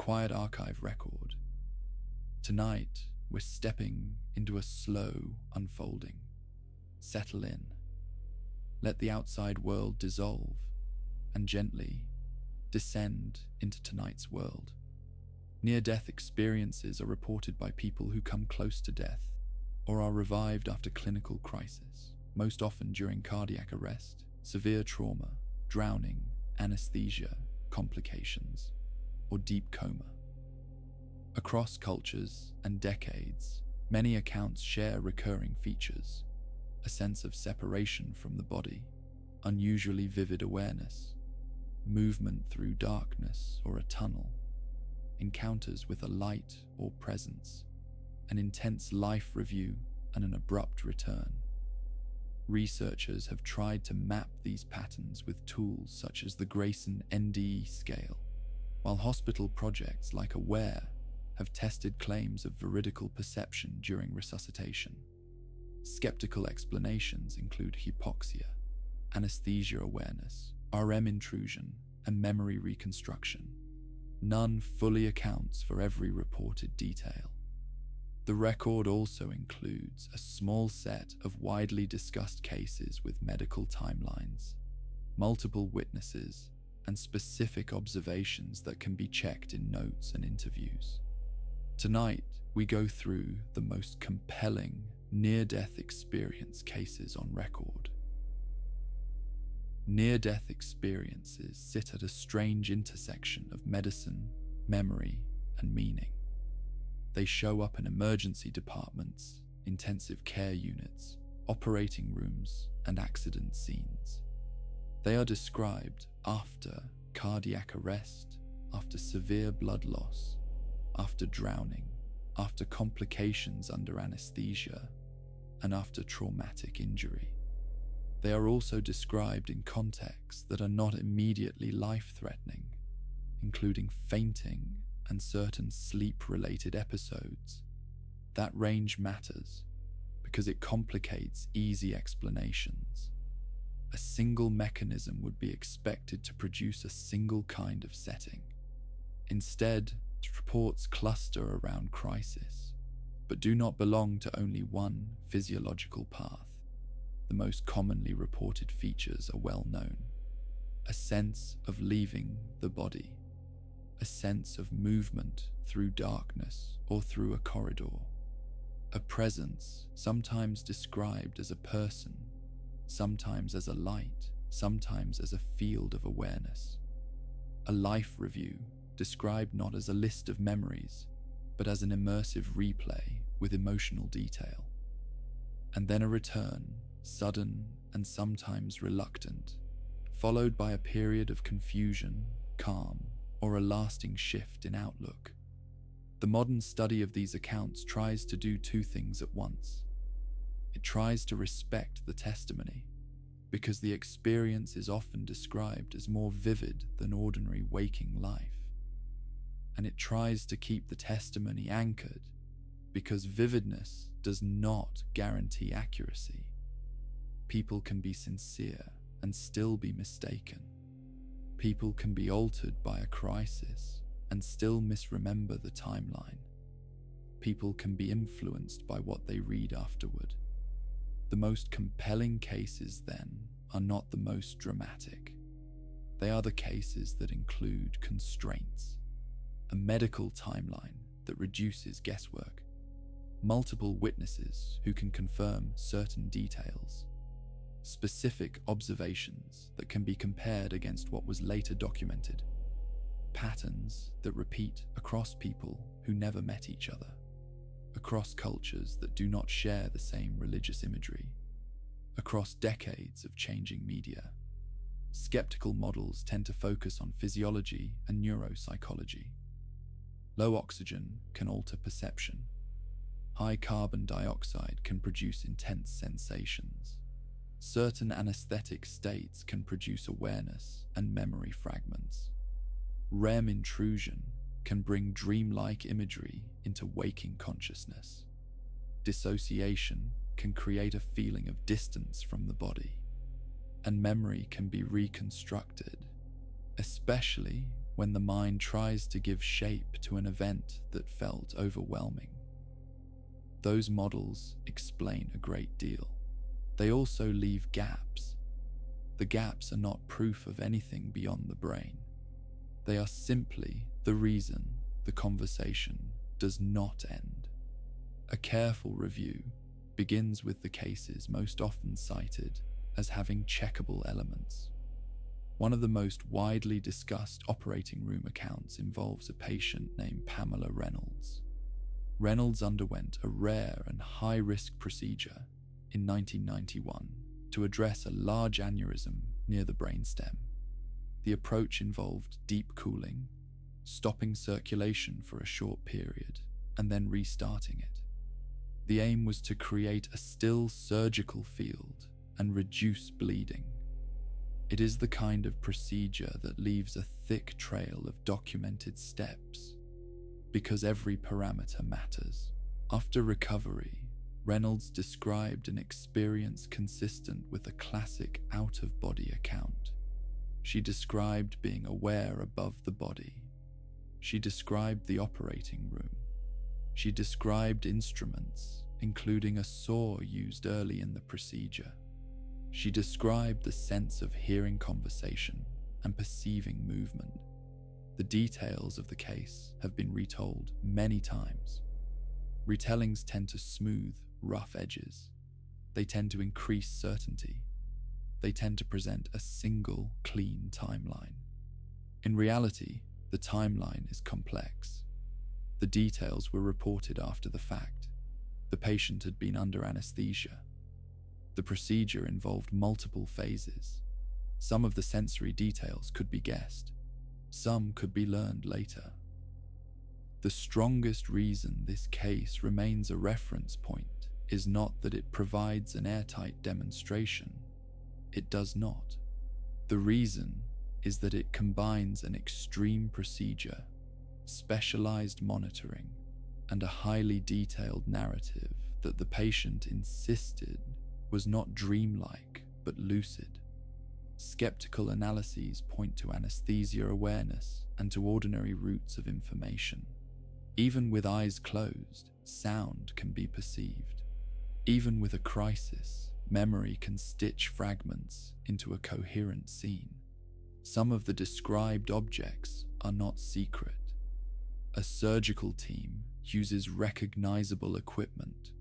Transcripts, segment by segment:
quiet archive record. Tonight, we're stepping into a slow unfolding. Settle in. Let the outside world dissolve and gently descend into tonight's world. Near-death experiences are reported by people who come close to death or are revived after clinical crisis, most often during cardiac arrest, severe trauma, drowning, anesthesia, complications, or deep coma. Across cultures and decades, many accounts share recurring features: a sense of separation from the body, unusually vivid awareness, movement through darkness or a tunnel, encounters with a light or presence, an intense life review, and an abrupt return. Researchers have tried to map these patterns with tools such as the Grayson NDE scale, while hospital projects like AWARE have tested claims of veridical perception during resuscitation. Skeptical explanations include hypoxia, anesthesia awareness, RM intrusion, and memory reconstruction. None fully accounts for every reported detail. The record also includes a small set of widely discussed cases with medical timelines, multiple witnesses, and specific observations that can be checked in notes and interviews. Tonight, we go through the most compelling near-death experience cases on record. Near-death experiences sit at a strange intersection of medicine, memory, and meaning. They show up in emergency departments, intensive care units, operating rooms, and accident scenes. They are described after cardiac arrest, after severe blood loss, after drowning, after complications under anesthesia, and after traumatic injury. They are also described in contexts that are not immediately life-threatening, including fainting and certain sleep-related episodes. That range matters because it complicates easy explanations. A single mechanism would be expected to produce a single kind of setting. Instead, reports cluster around crisis, but do not belong to only one physiological path. The most commonly reported features are well known: a sense of leaving the body, a sense of movement through darkness or through a corridor, a presence sometimes described as a person, sometimes as a light, sometimes as a field of awareness, a life review described not as a list of memories, but as an immersive replay with emotional detail, and then a return, sudden and sometimes reluctant, followed by a period of confusion, calm, or a lasting shift in outlook. The modern study of these accounts tries to do two things at once. It tries to respect the testimony, because the experience is often described as more vivid than ordinary waking life. And it tries to keep the testimony anchored, because vividness does not guarantee accuracy. People can be sincere and still be mistaken. People can be altered by a crisis and still misremember the timeline. People can be influenced by what they read afterward. The most compelling cases, then, are not the most dramatic. They are the cases that include constraints, a medical timeline that reduces guesswork, multiple witnesses who can confirm certain details, specific observations that can be compared against what was later documented, patterns that repeat across people who never met each other, across cultures that do not share the same religious imagery, across decades of changing media. Skeptical models tend to focus on physiology and neuropsychology. Low oxygen can alter perception. High carbon dioxide can produce intense sensations. Certain anesthetic states can produce awareness and memory fragments. REM intrusion can bring dreamlike imagery into waking consciousness. Dissociation can create a feeling of distance from the body, and memory can be reconstructed, especially when the mind tries to give shape to an event that felt overwhelming. Those models explain a great deal. They also leave gaps. The gaps are not proof of anything beyond the brain. They are simply the reason the conversation does not end. A careful review begins with the cases most often cited as having checkable elements. One of the most widely discussed operating room accounts involves a patient named Pamela Reynolds. Reynolds underwent a rare and high-risk procedure in 1991 to address a large aneurysm near the brainstem. The approach involved deep cooling, stopping circulation for a short period, and then restarting it. The aim was to create a still surgical field and reduce bleeding. It is the kind of procedure that leaves a thick trail of documented steps, because every parameter matters. After recovery, Reynolds described an experience consistent with a classic out-of-body account. She described being aware above the body. She described the operating room. She described instruments, including a saw used early in the procedure. She described the sense of hearing conversation and perceiving movement. The details of the case have been retold many times. Retellings tend to smooth rough edges. They tend to increase certainty. They tend to present a single, clean timeline. In reality, the timeline is complex. The details were reported after the fact. The patient had been under anesthesia. The procedure involved multiple phases. Some of the sensory details could be guessed. Some could be learned later. The strongest reason this case remains a reference point is not that it provides an airtight demonstration. It does not. The reason is that it combines an extreme procedure, specialized monitoring, and a highly detailed narrative that the patient insisted was not dreamlike but lucid. Skeptical analyses point to anesthesia awareness and to ordinary routes of information. Even with eyes closed, sound can be perceived. Even with a crisis, memory can stitch fragments into a coherent scene. Some of the described objects are not secret. A surgical team uses recognizable equipment.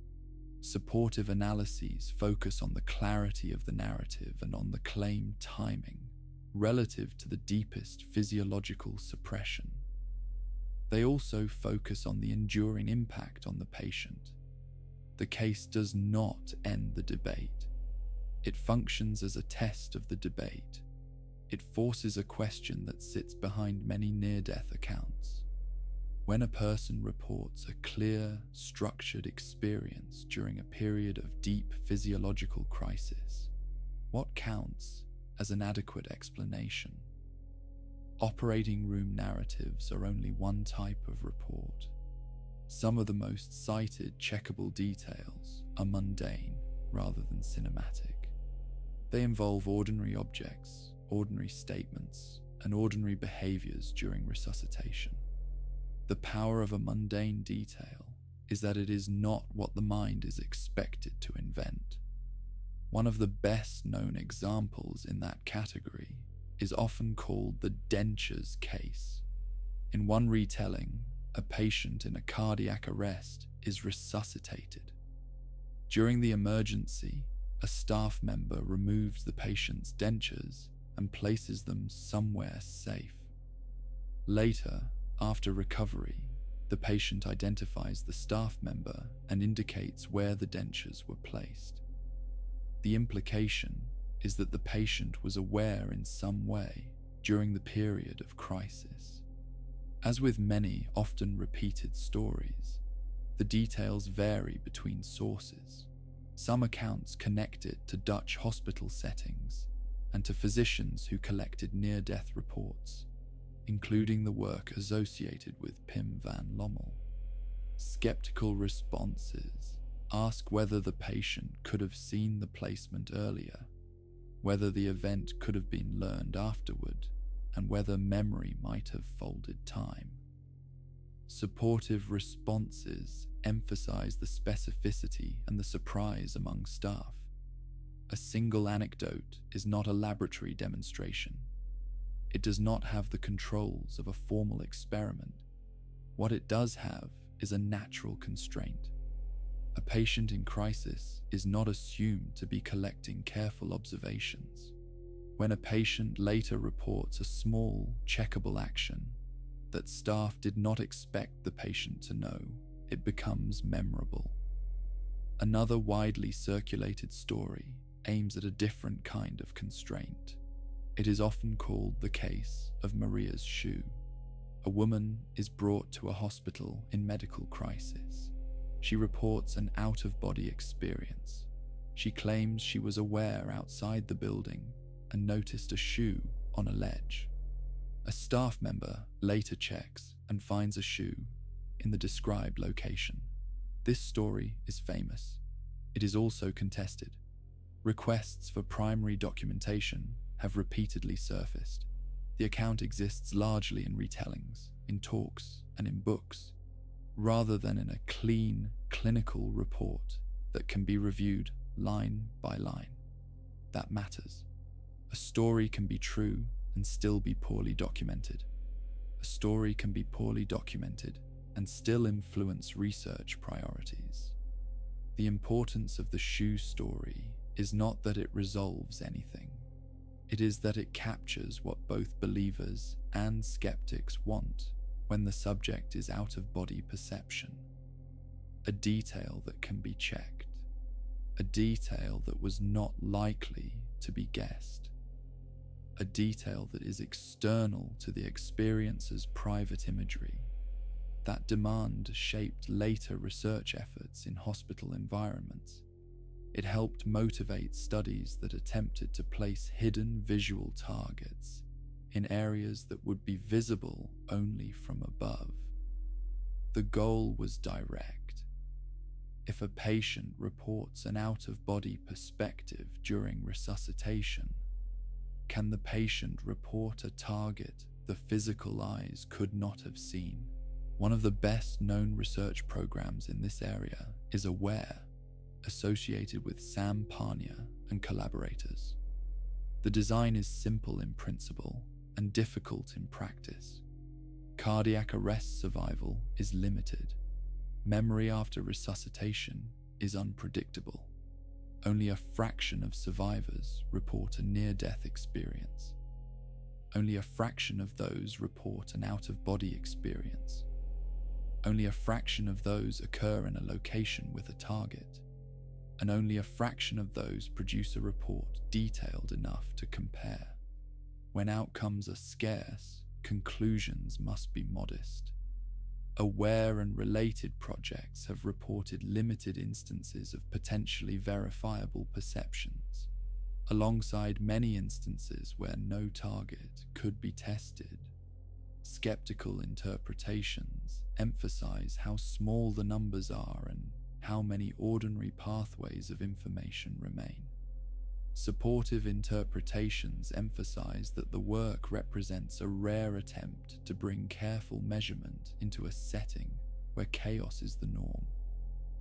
Supportive analyses focus on the clarity of the narrative and on the claimed timing, relative to the deepest physiological suppression. They also focus on the enduring impact on the patient. The case does not end the debate. It functions as a test of the debate. It forces a question that sits behind many near-death accounts. When a person reports a clear, structured experience during a period of deep physiological crisis, what counts as an adequate explanation? Operating room narratives are only one type of report. Some of the most cited checkable details are mundane rather than cinematic. They involve ordinary objects, ordinary statements, and ordinary behaviors during resuscitation. The power of a mundane detail is that it is not what the mind is expected to invent. One of the best known examples in that category is often called the dentures case. In one retelling, a patient in a cardiac arrest is resuscitated. During the emergency, a staff member removes the patient's dentures and places them somewhere safe. Later, after recovery, the patient identifies the staff member and indicates where the dentures were placed. The implication is that the patient was aware in some way during the period of crisis. As with many often repeated stories, the details vary between sources. Some accounts connect it to Dutch hospital settings and to physicians who collected near-death reports, including the work associated with Pim van Lommel. Skeptical responses ask whether the patient could have seen the placement earlier, whether the event could have been learned afterward, and whether memory might have folded time. Supportive responses emphasize the specificity and the surprise among staff. A single anecdote is not a laboratory demonstration. It does not have the controls of a formal experiment. What it does have is a natural constraint. A patient in crisis is not assumed to be collecting careful observations. When a patient later reports a small, checkable action that staff did not expect the patient to know, it becomes memorable. Another widely circulated story aims at a different kind of constraint. It is often called the case of Maria's shoe. A woman is brought to a hospital in medical crisis. She reports an out-of-body experience. She claims she was aware outside the building and noticed a shoe on a ledge. A staff member later checks and finds a shoe in the described location. This story is famous. It is also contested. Requests for primary documentation have repeatedly surfaced. The account exists largely in retellings, in talks, and in books, rather than in a clean, clinical report that can be reviewed line by line. That matters. A story can be true and still be poorly documented. A story can be poorly documented and still influence research priorities. The importance of the shoe story is not that it resolves anything. It is that it captures what both believers and skeptics want when the subject is out-of-body perception. A detail that can be checked. A detail that was not likely to be guessed. A detail that is external to the experiencer's private imagery. That demand shaped later research efforts in hospital environments. It helped motivate studies that attempted to place hidden visual targets in areas that would be visible only from above. The goal was direct. If a patient reports an out-of-body perspective during resuscitation, can the patient report a target the physical eyes could not have seen? One of the best-known research programs in this area is AWARE, associated with Sam Parnia and collaborators. The design is simple in principle and difficult in practice. Cardiac arrest survival is limited. Memory after resuscitation is unpredictable. Only a fraction of survivors report a near-death experience. Only a fraction of those report an out-of-body experience. Only a fraction of those occur in a location with a target. And only a fraction of those produce a report detailed enough to compare. When outcomes are scarce, conclusions must be modest. AWARE and related projects have reported limited instances of potentially verifiable perceptions, alongside many instances where no target could be tested. Skeptical interpretations emphasize how small the numbers are and how many ordinary pathways of information remain. Supportive interpretations emphasize that the work represents a rare attempt to bring careful measurement into a setting where chaos is the norm.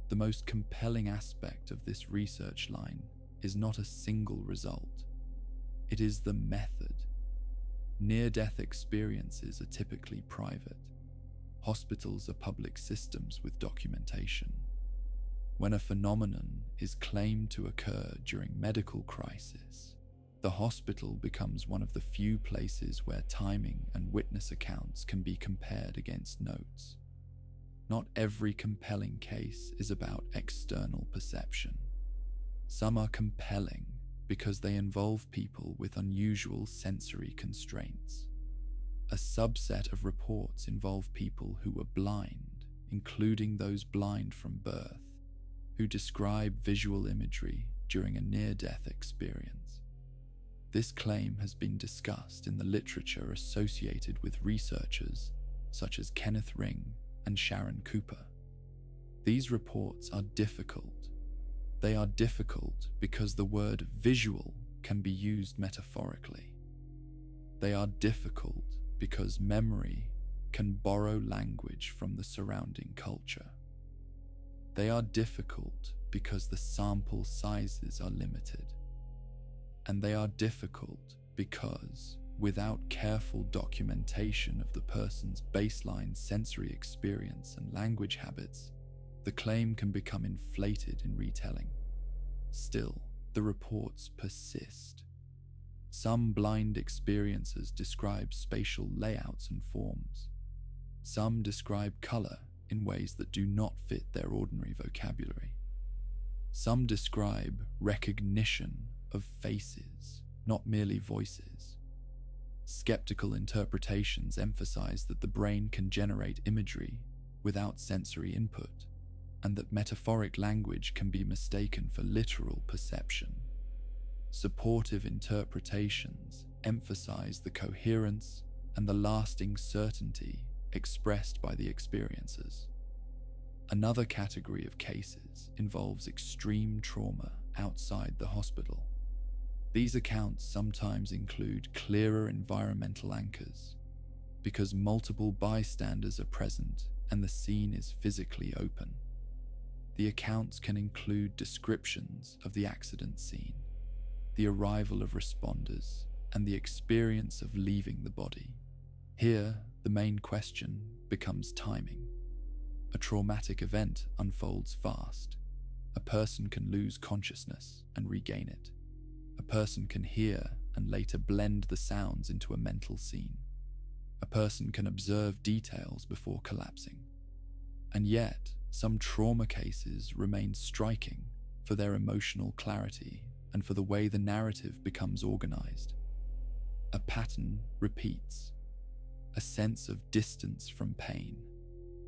The most compelling aspect of this research line is not a single result. It is the method. Near-death experiences are typically private. Hospitals are public systems with documentation. When a phenomenon is claimed to occur during medical crisis, the hospital becomes one of the few places where timing and witness accounts can be compared against notes. Not every compelling case is about external perception. Some are compelling because they involve people with unusual sensory constraints. A subset of reports involve people who were blind, including those blind from birth, who describe visual imagery during a near-death experience. This claim has been discussed in the literature associated with researchers such as Kenneth Ring and Sharon Cooper. These reports are difficult. They are difficult because the word visual can be used metaphorically. They are difficult because memory can borrow language from the surrounding culture. They are difficult because the sample sizes are limited. And they are difficult because, without careful documentation of the person's baseline sensory experience and language habits, the claim can become inflated in retelling. Still, the reports persist. Some blind experiencers describe spatial layouts and forms. Some describe color in ways that do not fit their ordinary vocabulary. Some describe recognition of faces, not merely voices. Skeptical interpretations emphasize that the brain can generate imagery without sensory input, and that metaphoric language can be mistaken for literal perception. Supportive interpretations emphasize the coherence and the lasting certainty expressed by the experiencers. Another category of cases involves extreme trauma outside the hospital. These accounts sometimes include clearer environmental anchors because multiple bystanders are present and the scene is physically open. The accounts can include descriptions of the accident scene, the arrival of responders, and the experience of leaving the body. Here, the main question becomes timing. A traumatic event unfolds fast. A person can lose consciousness and regain it. A person can hear and later blend the sounds into a mental scene. A person can observe details before collapsing. And yet, some trauma cases remain striking for their emotional clarity and for the way the narrative becomes organized. A pattern repeats. A sense of distance from pain.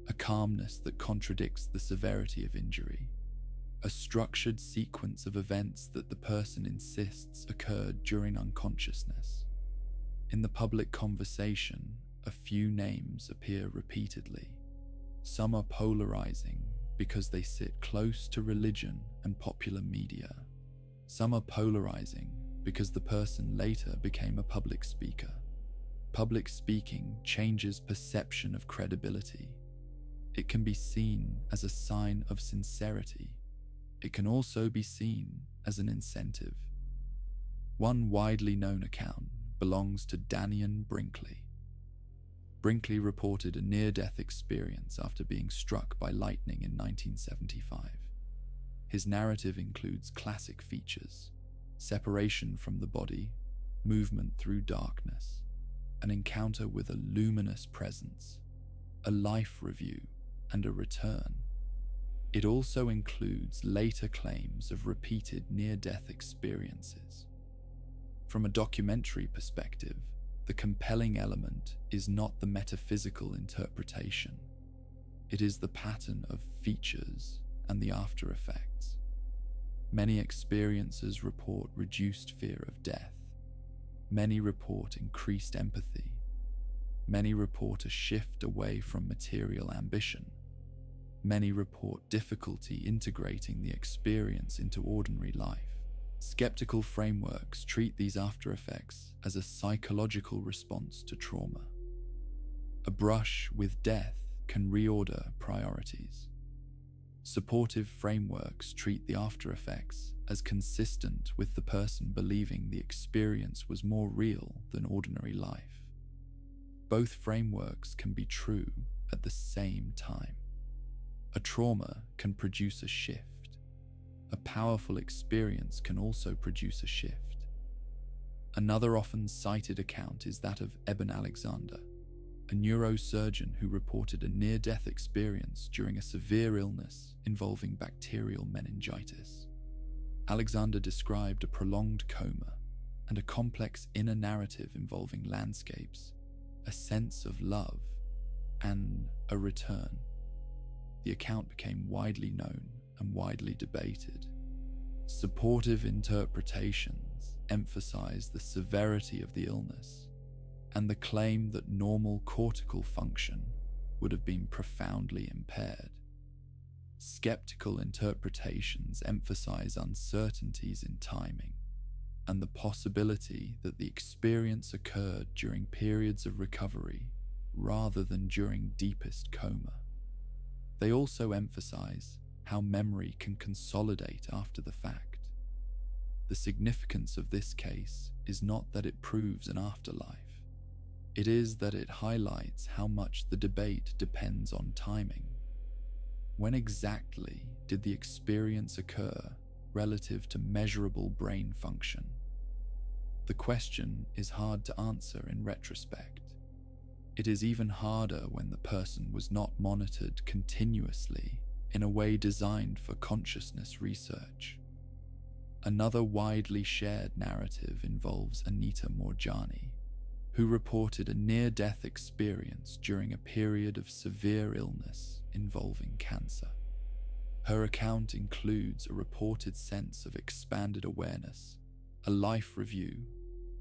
A calmness that contradicts the severity of injury. A structured sequence of events that the person insists occurred during unconsciousness. In the public conversation, a few names appear repeatedly. Some are polarizing because they sit close to religion and popular media. Some are polarizing because the person later became a public speaker. Public speaking changes perception of credibility. It can be seen as a sign of sincerity. It can also be seen as an incentive. One widely known account belongs to Daniel Brinkley. Brinkley reported a near-death experience after being struck by lightning in 1975. His narrative includes classic features: separation from the body, movement through darkness, an encounter with a luminous presence, a life review, and a return. It also includes later claims of repeated near-death experiences. From a documentary perspective, the compelling element is not the metaphysical interpretation. It is the pattern of features and the after effects. Many experiencers report reduced fear of death. Many report increased empathy. Many report a shift away from material ambition. Many report difficulty integrating the experience into ordinary life. Skeptical frameworks treat these after effects as a psychological response to trauma. A brush with death can reorder priorities. Supportive frameworks treat the after effects as consistent with the person believing the experience was more real than ordinary life. Both frameworks can be true at the same time. A trauma can produce a shift. A powerful experience can also produce a shift. Another often cited account is that of Eben Alexander, a neurosurgeon who reported a near-death experience during a severe illness involving bacterial meningitis. Alexander described a prolonged coma and a complex inner narrative involving landscapes, a sense of love, and a return. The account became widely known and widely debated. Supportive interpretations emphasize the severity of the illness and the claim that normal cortical function would have been profoundly impaired. Skeptical interpretations emphasize uncertainties in timing. and the possibility that the experience occurred during periods of recovery rather than during deepest coma. They also emphasize how memory can consolidate after the fact. The significance of this case is not that it proves an afterlife. It is that it highlights how much the debate depends on timing. When exactly did the experience occur relative to measurable brain function? The question is hard to answer in retrospect. It is even harder when the person was not monitored continuously in a way designed for consciousness research. Another widely shared narrative involves Anita Morjani, who reported a near-death experience during a period of severe illness involving cancer. Her account includes a reported sense of expanded awareness, a life review,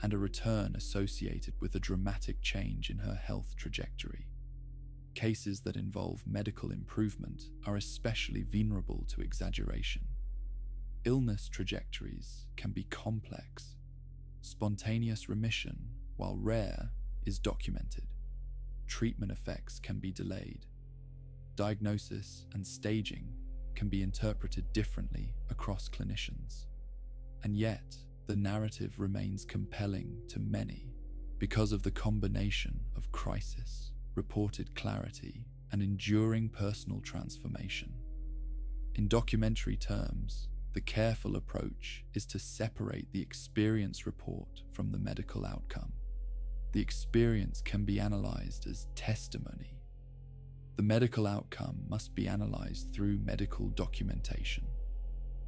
and a return associated with a dramatic change in her health trajectory. Cases that involve medical improvement are especially vulnerable to exaggeration. Illness trajectories can be complex. Spontaneous remission, while rare, is documented. Treatment effects can be delayed. Diagnosis and staging can be interpreted differently across clinicians. And yet, the narrative remains compelling to many because of the combination of crisis, reported clarity, and enduring personal transformation. In documentary terms, the careful approach is to separate the experience report from the medical outcome. The experience can be analyzed as testimony. The medical outcome must be analyzed through medical documentation.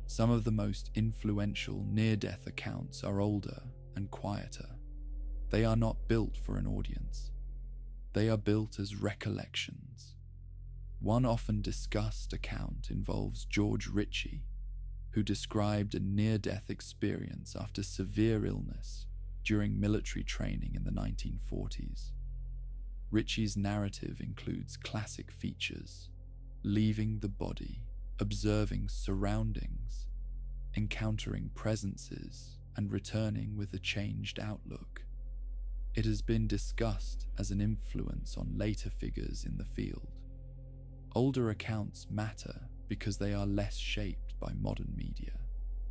Some of the most influential near-death accounts are older and quieter. They are not built for an audience. They are built as recollections. One often discussed account involves George Ritchie, who described a near-death experience after severe illness during military training in the 1940s. Ritchie's narrative includes classic features: leaving the body, observing surroundings, encountering presences, and returning with a changed outlook. It has been discussed as an influence on later figures in the field. Older accounts matter because they are less shaped by modern media.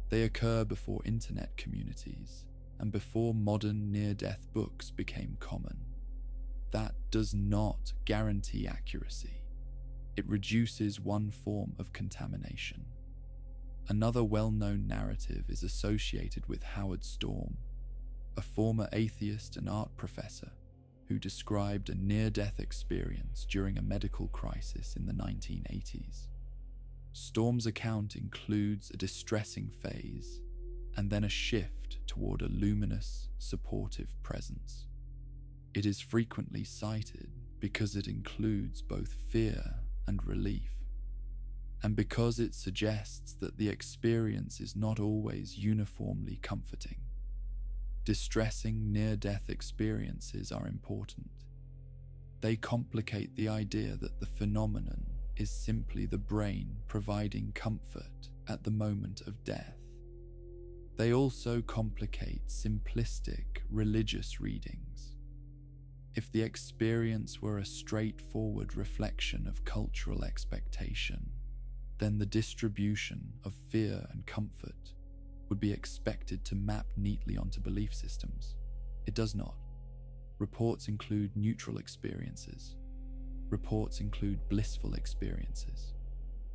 They occur before internet communities and before modern near-death books became common. That does not guarantee accuracy. It reduces one form of contamination. Another well-known narrative is associated with Howard Storm, a former atheist and art professor who described a near-death experience during a medical crisis in the 1980s. Storm's account includes a distressing phase and then a shift toward a luminous, supportive presence. It is frequently cited because it includes both fear and relief, and because it suggests that the experience is not always uniformly comforting. Distressing near-death experiences are important. They complicate the idea that the phenomenon is simply the brain providing comfort at the moment of death. They also complicate simplistic religious readings. If the experience were a straightforward reflection of cultural expectation, then the distribution of fear and comfort would be expected to map neatly onto belief systems. It does not. Reports include neutral experiences. Reports include blissful experiences.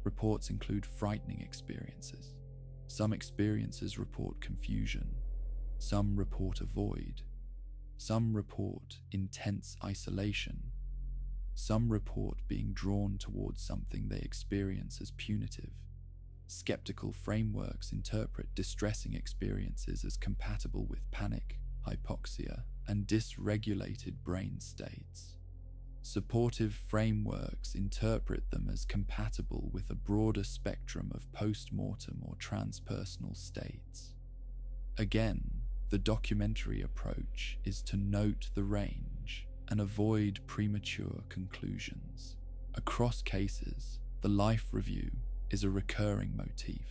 Reports include frightening experiences. Some experiences report confusion. Some report a void. Some report intense isolation. Some report being drawn towards something they experience as punitive. Skeptical frameworks interpret distressing experiences as compatible with panic, hypoxia, and dysregulated brain states. Supportive frameworks interpret them as compatible with a broader spectrum of post-mortem or transpersonal states. Again, the documentary approach is to note the range and avoid premature conclusions. Across cases, the life review is a recurring motif.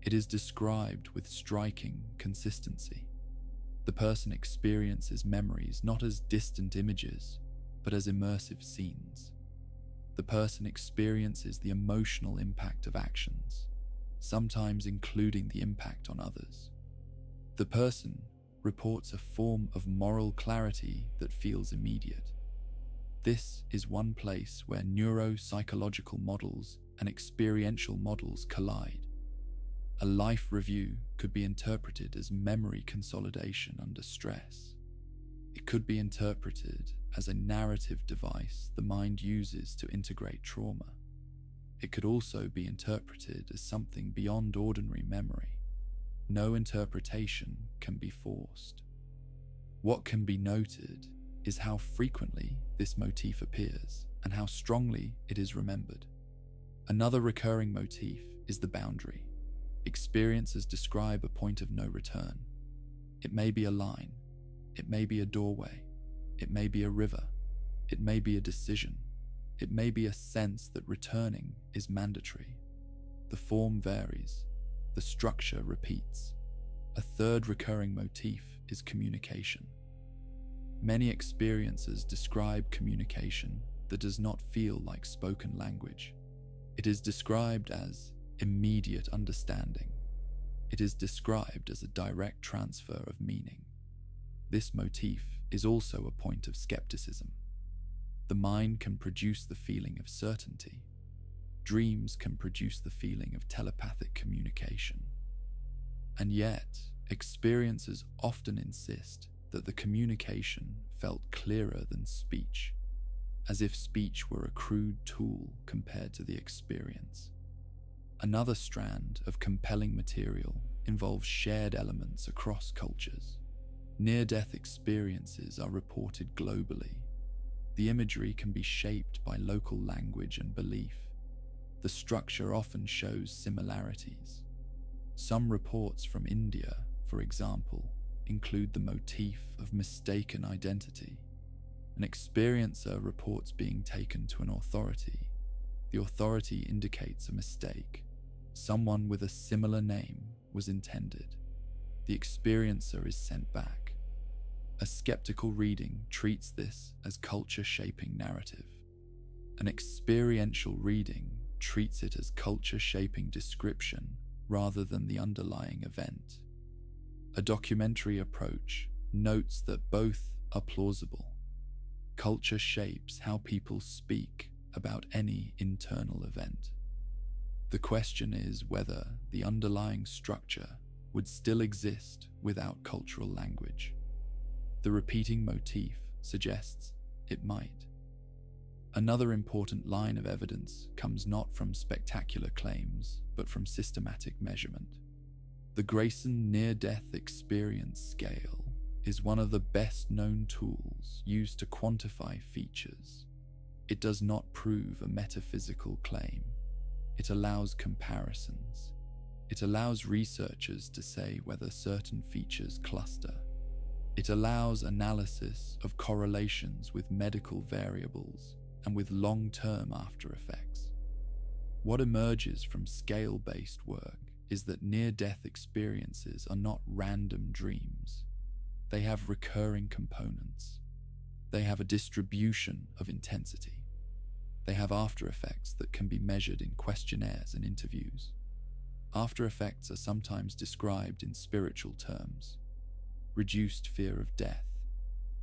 It is described with striking consistency. The person experiences memories not as distant images, but as immersive scenes. The person experiences the emotional impact of actions, sometimes including the impact on others. The person reports a form of moral clarity that feels immediate. This is one place where neuropsychological models and experiential models collide. A life review could be interpreted as memory consolidation under stress. It could be interpreted as a narrative device the mind uses to integrate trauma. It could also be interpreted as something beyond ordinary memory. No interpretation can be forced. What can be noted is how frequently this motif appears and how strongly it is remembered. Another recurring motif is the boundary. Experiences describe a point of no return. It may be a line, it may be a doorway, it may be a river, it may be a decision, it may be a sense that returning is mandatory. The form varies, the structure repeats. A third recurring motif is communication. Many experiences describe communication that does not feel like spoken language. It is described as immediate understanding. It is described as a direct transfer of meaning. This motif is also a point of skepticism. The mind can produce the feeling of certainty. Dreams can produce the feeling of telepathic communication. And yet, experiences often insist that the communication felt clearer than speech, as if speech were a crude tool compared to the experience. Another strand of compelling material involves shared elements across cultures. Near-death experiences are reported globally. The imagery can be shaped by local language and belief. The structure often shows similarities. Some reports from India, for example, include the motif of mistaken identity. An experiencer reports being taken to an authority. The authority indicates a mistake. Someone with a similar name was intended. The experiencer is sent back. A skeptical reading treats this as culture-shaping narrative. An experiential reading treats it as culture-shaping description rather than the underlying event. A documentary approach notes that both are plausible. Culture shapes how people speak about any internal event. The question is whether the underlying structure would still exist without cultural language. The repeating motif suggests it might. Another important line of evidence comes not from spectacular claims, but from systematic measurement. The Grayson Near-Death Experience Scale is one of the best-known tools used to quantify features. It does not prove a metaphysical claim. It allows comparisons. It allows researchers to say whether certain features cluster. It allows analysis of correlations with medical variables and with long-term after-effects. What emerges from scale-based work is that near-death experiences are not random dreams. They have recurring components. They have a distribution of intensity. They have after-effects that can be measured in questionnaires and interviews. After-effects are sometimes described in spiritual terms: reduced fear of death,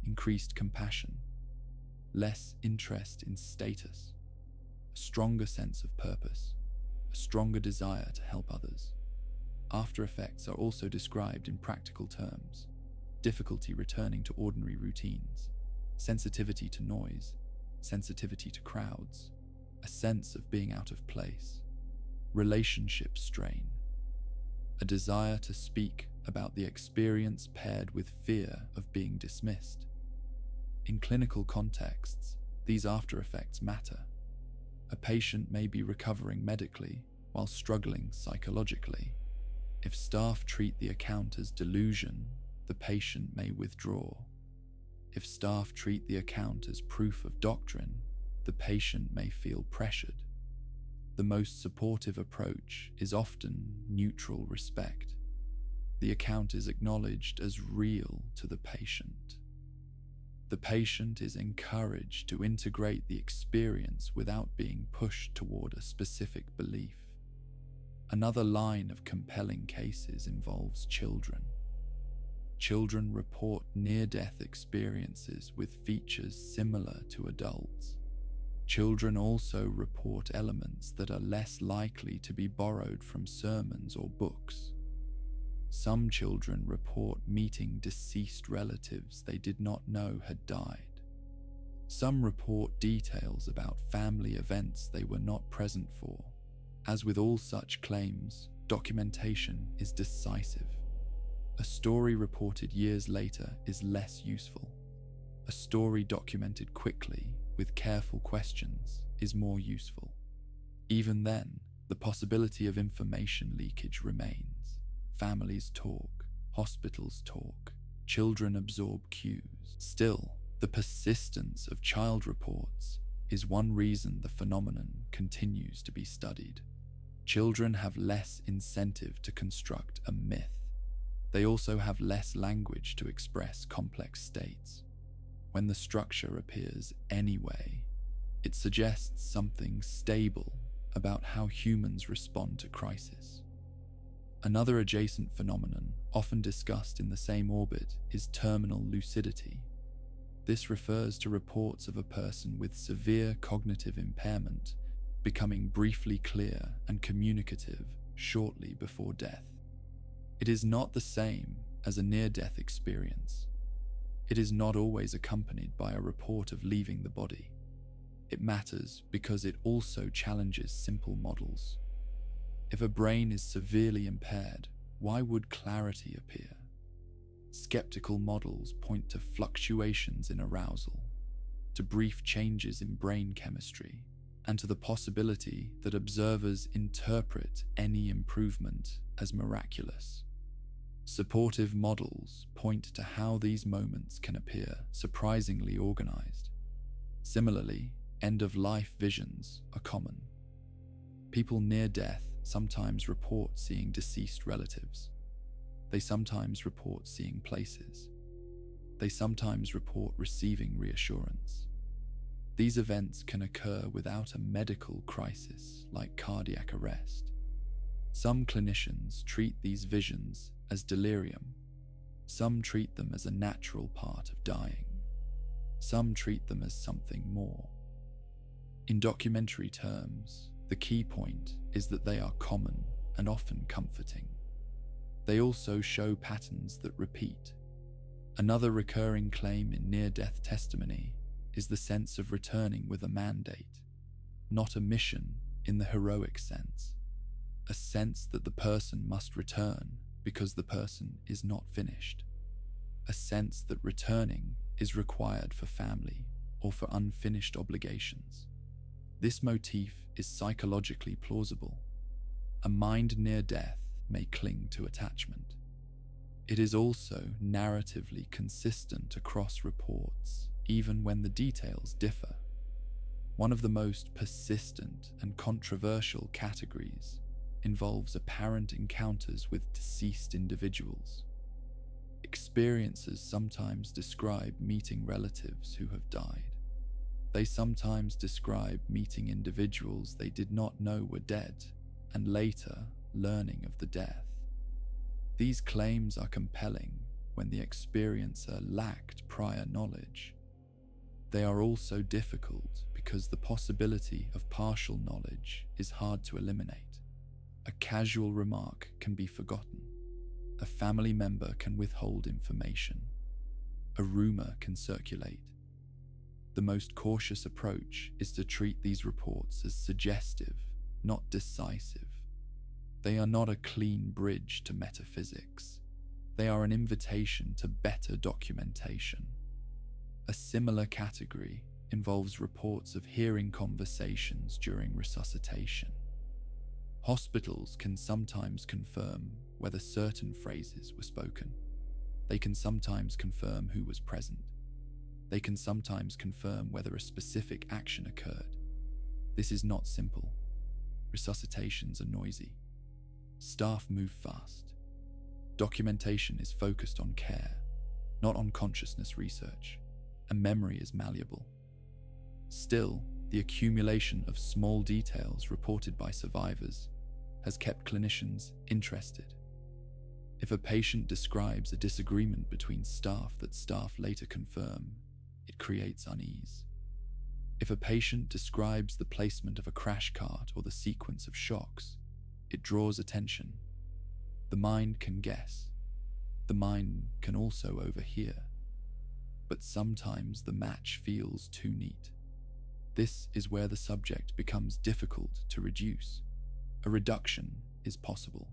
increased compassion, less interest in status, a stronger sense of purpose, a stronger desire to help others. After-effects are also described in practical terms: difficulty returning to ordinary routines, sensitivity to noise, sensitivity to crowds, a sense of being out of place, relationship strain, a desire to speak about the experience paired with fear of being dismissed. In clinical contexts, these after-effects matter. A patient may be recovering medically while struggling psychologically. If staff treat the account as delusion, the patient may withdraw. If staff treat the account as proof of doctrine, the patient may feel pressured. the most supportive approach is often neutral respect. The account is acknowledged as real to the patient. The patient is encouraged to integrate the experience without being pushed toward a specific belief. Another line of compelling cases involves children. Children report near-death experiences with features similar to adults. Children also report elements that are less likely to be borrowed from sermons or books. Some children report meeting deceased relatives they did not know had died. Some report details about family events they were not present for. As with all such claims, documentation is decisive. A story reported years later is less useful. A story documented quickly, with careful questions, is more useful. Even then, the possibility of information leakage remains. Families talk, hospitals talk, children absorb cues. Still, the persistence of child reports is one reason the phenomenon continues to be studied. Children have less incentive to construct a myth. They also have less language to express complex states. When the structure appears anyway, it suggests something stable about how humans respond to crisis. Another adjacent phenomenon, often discussed in the same orbit, is terminal lucidity. This refers to reports of a person with severe cognitive impairment becoming briefly clear and communicative shortly before death. It is not the same as a near-death experience. It is not always accompanied by a report of leaving the body. It matters because it also challenges simple models. If a brain is severely impaired, why would clarity appear? Skeptical models point to fluctuations in arousal, to brief changes in brain chemistry, and to the possibility that observers interpret any improvement as miraculous. Supportive models point to how these moments can appear surprisingly organized. Similarly, end-of-life visions are common. People near death sometimes report seeing deceased relatives. They sometimes report seeing places. They sometimes report receiving reassurance. These events can occur without a medical crisis like cardiac arrest. Some clinicians treat these visions as delirium. Some treat them as a natural part of dying. Some treat them as something more. In documentary terms, the key point is that they are common and often comforting. They also show patterns that repeat. Another recurring claim in near-death testimony is the sense of returning with a mandate, not a mission in the heroic sense, a sense that the person must return because the person is not finished, a sense that returning is required for family or for unfinished obligations. This motif is psychologically plausible. A mind near death may cling to attachment. It is also narratively consistent across reports, even when the details differ. One of the most persistent and controversial categories involves apparent encounters with deceased individuals. Experiencers sometimes describe meeting relatives who have died. They sometimes describe meeting individuals they did not know were dead and later learning of the death. These claims are compelling when the experiencer lacked prior knowledge. They are also difficult because the possibility of partial knowledge is hard to eliminate. A casual remark can be forgotten. A family member can withhold information. A rumor can circulate. The most cautious approach is to treat these reports as suggestive, not decisive. They are not a clean bridge to metaphysics. They are an invitation to better documentation. A similar category involves reports of hearing conversations during resuscitation. Hospitals can sometimes confirm whether certain phrases were spoken. They can sometimes confirm who was present. They can sometimes confirm whether a specific action occurred. This is not simple. resuscitations are noisy. Staff move fast. Documentation is focused on care, not on consciousness research, and memory is malleable. Still, the accumulation of small details reported by survivors has kept clinicians interested. If a patient describes a disagreement between staff that staff later confirm, it creates unease. If a patient describes the placement of a crash cart or the sequence of shocks, it draws attention. The mind can guess. The mind can also overhear. But sometimes the match feels too neat. This is where the subject becomes difficult to reduce. A reduction is possible.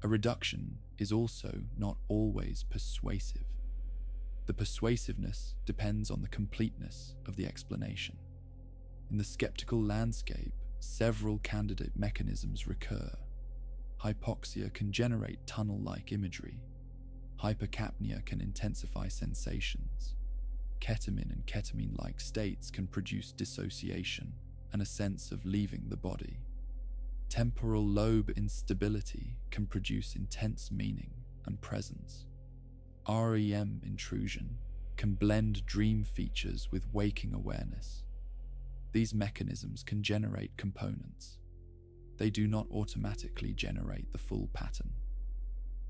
A reduction is also not always persuasive. The persuasiveness depends on the completeness of the explanation. In the skeptical landscape, several candidate mechanisms recur. Hypoxia can generate tunnel-like imagery. Hypercapnia can intensify sensations. Ketamine and ketamine-like states can produce dissociation and a sense of leaving the body. Temporal lobe instability can produce intense meaning and presence. REM intrusion can blend dream features with waking awareness. These mechanisms can generate components. They do not automatically generate the full pattern.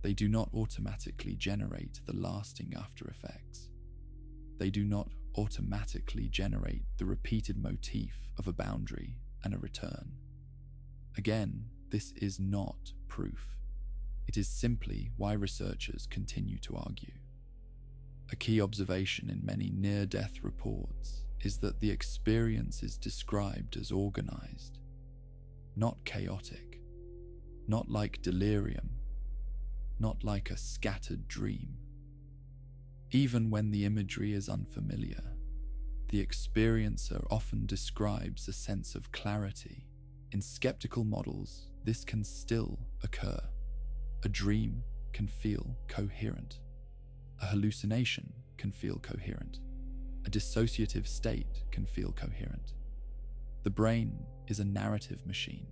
They do not automatically generate the lasting after effects. They do not automatically generate the repeated motif of a boundary and a return. Again, this is not proof. It is simply why researchers continue to argue. A key observation in many near-death reports is that the experience is described as organized, not chaotic, not like delirium, not like a scattered dream. Even when the imagery is unfamiliar, the experiencer often describes a sense of clarity. In skeptical models, this can still occur. A dream can feel coherent. A hallucination can feel coherent. A dissociative state can feel coherent. The brain is a narrative machine.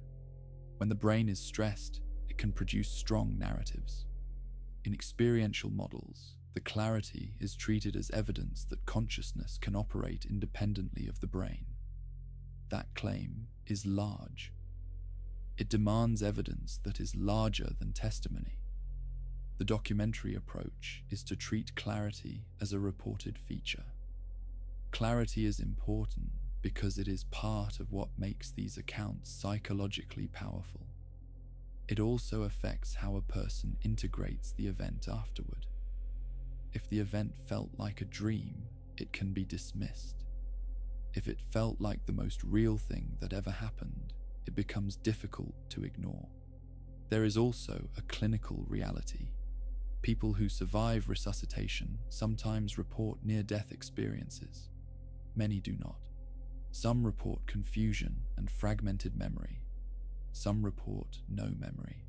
When the brain is stressed, it can produce strong narratives. In experiential models, the clarity is treated as evidence that consciousness can operate independently of the brain. That claim is large. It demands evidence that is larger than testimony. The documentary approach is to treat clarity as a reported feature. Clarity is important because it is part of what makes these accounts psychologically powerful. It also affects how a person integrates the event afterward. If the event felt like a dream, it can be dismissed. If it felt like the most real thing that ever happened, it becomes difficult to ignore. There is also a clinical reality. People who survive resuscitation sometimes report near-death experiences. Many do not. Some report confusion and fragmented memory. Some report no memory.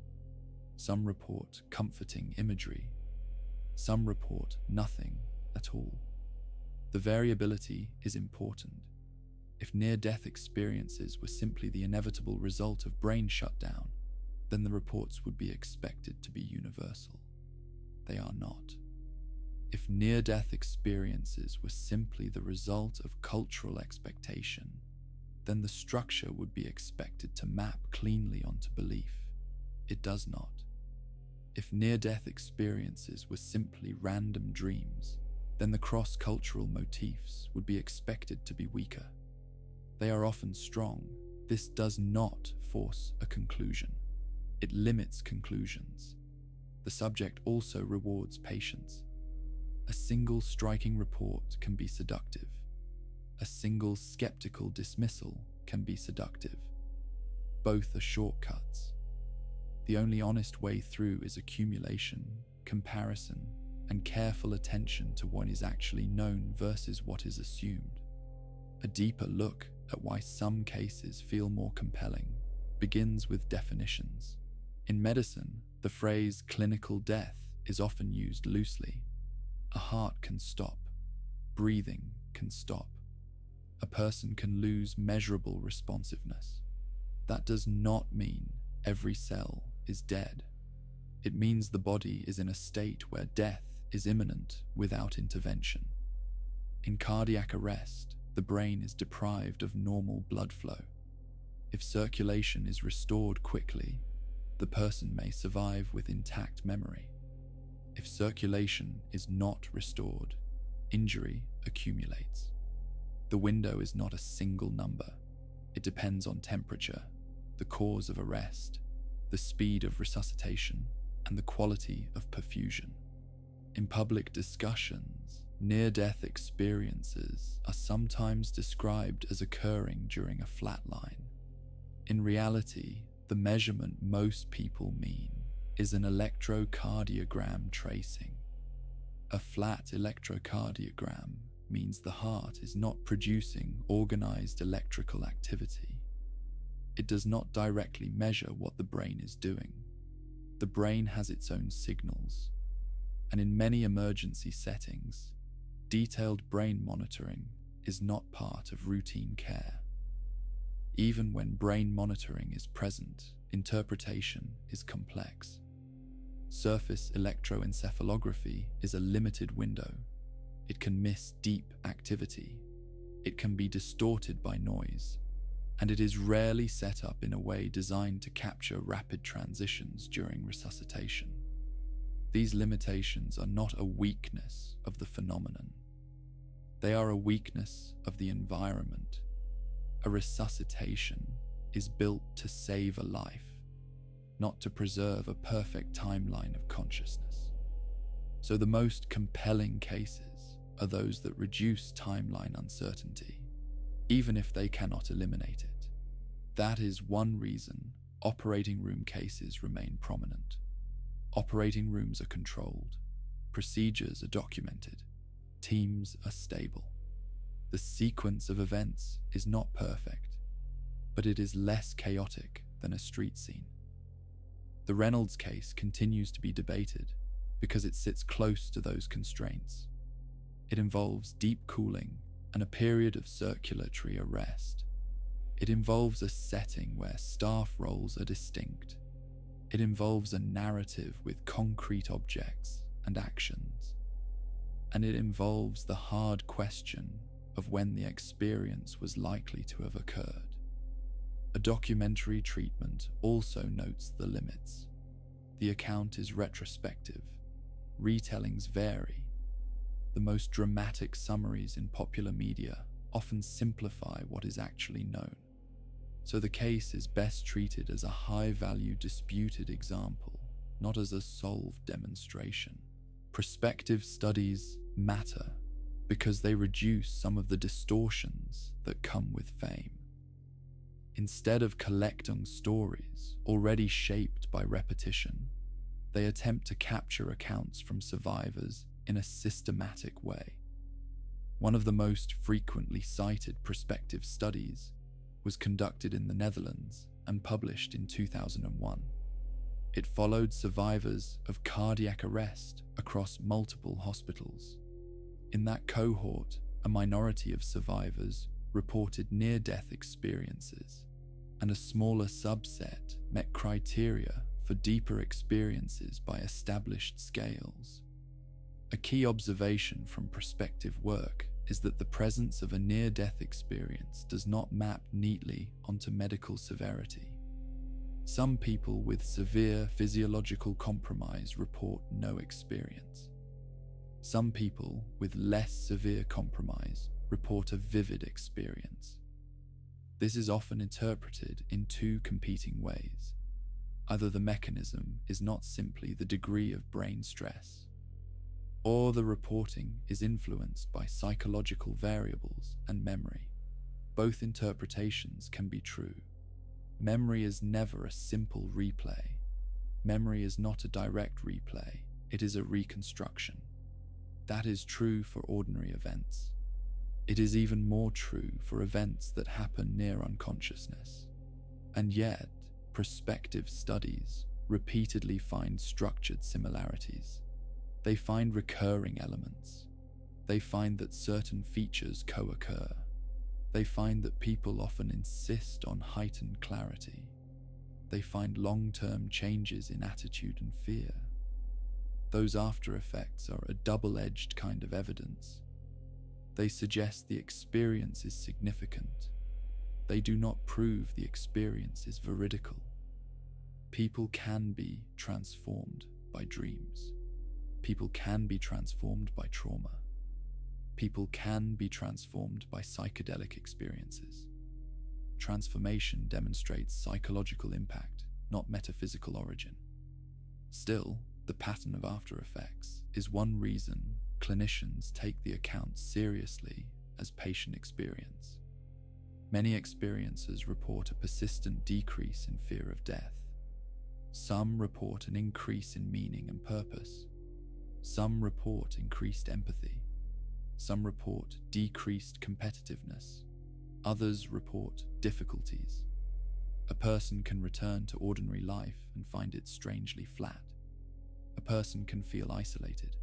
Some report comforting imagery. Some report nothing at all. The variability is important. If near-death experiences were simply the inevitable result of brain shutdown, then the reports would be expected to be universal. They are not. If near-death experiences were simply the result of cultural expectation, then the structure would be expected to map cleanly onto belief. It does not. If near-death experiences were simply random dreams, then the cross-cultural motifs would be expected to be weaker. They are often strong. This does not force a conclusion. It limits conclusions. The subject also rewards patience. A single striking report can be seductive. A single skeptical dismissal can be seductive. Both are shortcuts. The only honest way through is accumulation, comparison, and careful attention to what is actually known versus what is assumed. A deeper look at why some cases feel more compelling begins with definitions. In medicine, the phrase clinical death is often used loosely. A heart can stop. Breathing can stop. A person can lose measurable responsiveness. That does not mean every cell is dead. It means the body is in a state where death is imminent without intervention. In cardiac arrest, the brain is deprived of normal blood flow. If circulation is restored quickly, the person may survive with intact memory. If circulation is not restored, injury accumulates. The window is not a single number. It depends on temperature, the cause of arrest, the speed of resuscitation, and the quality of perfusion. In public discussions, near-death experiences are sometimes described as occurring during a flatline. In reality, the measurement most people mean is an electrocardiogram tracing. A flat electrocardiogram means the heart is not producing organized electrical activity. It does not directly measure what the brain is doing. The brain has its own signals, and in many emergency settings, detailed brain monitoring is not part of routine care. Even when brain monitoring is present, interpretation is complex. Surface electroencephalography is a limited window. It can miss deep activity. It can be distorted by noise, and it is rarely set up in a way designed to capture rapid transitions during resuscitation. These limitations are not a weakness of the phenomenon. They are a weakness of the environment. A resuscitation is built to save a life, not to preserve a perfect timeline of consciousness. So the most compelling cases are those that reduce timeline uncertainty, even if they cannot eliminate it. That is one reason operating room cases remain prominent. Operating rooms are controlled, procedures are documented, teams are stable. The sequence of events is not perfect, but it is less chaotic than a street scene. The Reynolds case continues to be debated because it sits close to those constraints. It involves deep cooling and a period of circulatory arrest. It involves a setting where staff roles are distinct. It involves a narrative with concrete objects and actions. And it involves the hard question of when the experience was likely to have occurred. A documentary treatment also notes the limits. The account is retrospective. Retellings vary. The most dramatic summaries in popular media often simplify what is actually known. So the case is best treated as a high-value disputed example, not as a solved demonstration. Prospective studies matter because they reduce some of the distortions that come with fame. Instead of collecting stories already shaped by repetition, they attempt to capture accounts from survivors in a systematic way. One of the most frequently cited prospective studies was conducted in the Netherlands and published in 2001. It followed survivors of cardiac arrest across multiple hospitals. In that cohort, a minority of survivors reported near-death experiences, and a smaller subset met criteria for deeper experiences by established scales. A key observation from prospective work is that the presence of a near-death experience does not map neatly onto medical severity. Some people with severe physiological compromise report no experience. Some people with less severe compromise report a vivid experience. This is often interpreted in two competing ways. Either the mechanism is not simply the degree of brain stress, or the reporting is influenced by psychological variables and memory. Both interpretations can be true. Memory is never a simple replay. Memory is not a direct replay, it is a reconstruction. That is true for ordinary events. It is even more true for events that happen near unconsciousness. And yet, prospective studies repeatedly find structured similarities. They find recurring elements. They find that certain features co-occur. They find that people often insist on heightened clarity. They find long-term changes in attitude and fear. Those after effects are a double-edged kind of evidence. They suggest the experience is significant. They do not prove the experience is veridical. People can be transformed by dreams. People can be transformed by trauma. People can be transformed by psychedelic experiences. Transformation demonstrates psychological impact, not metaphysical origin. Still, the pattern of after effects is one reason clinicians take the account seriously as patient experience. Many experiencers report a persistent decrease in fear of death. Some report an increase in meaning and purpose. Some report increased empathy. Some report decreased competitiveness. Others report difficulties. A person can return to ordinary life and find it strangely flat. A person can feel isolated.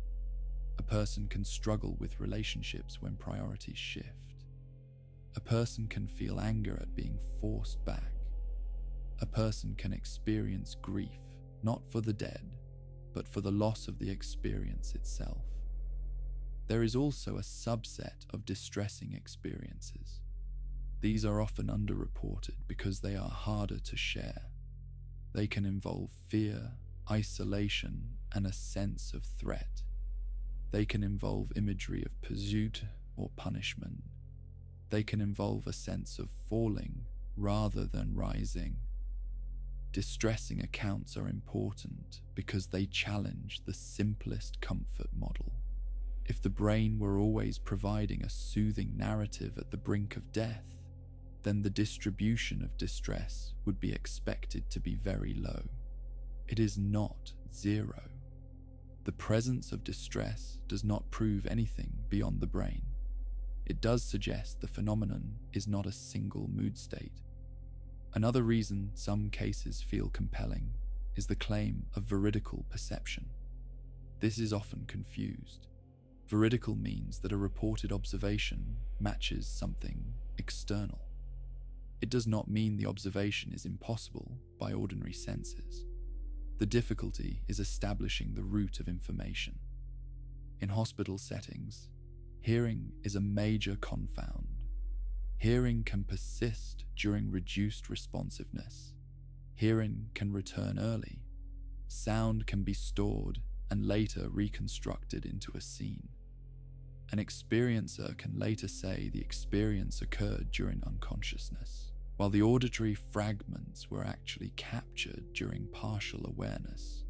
A person can struggle with relationships when priorities shift. A person can feel anger at being forced back. A person can experience grief, not for the dead, but for the loss of the experience itself. There is also a subset of distressing experiences. These are often underreported because they are harder to share. They can involve fear, isolation, and a sense of threat. They can involve imagery of pursuit or punishment. They can involve a sense of falling rather than rising. Distressing accounts are important because they challenge the simplest comfort model. If the brain were always providing a soothing narrative at the brink of death, then the distribution of distress would be expected to be very low. It is not zero. The presence of distress does not prove anything beyond the brain. It does suggest the phenomenon is not a single mood state. Another reason some cases feel compelling is the claim of veridical perception. This is often confused. Veridical means that a reported observation matches something external. It does not mean the observation is impossible by ordinary senses. The difficulty is establishing the root of information. In hospital settings, hearing is a major confound. Hearing can persist during reduced responsiveness. Hearing can return early. Sound can be stored and later reconstructed into a scene. An experiencer can later say the experience occurred during unconsciousness, while the auditory fragments were actually captured during partial awareness.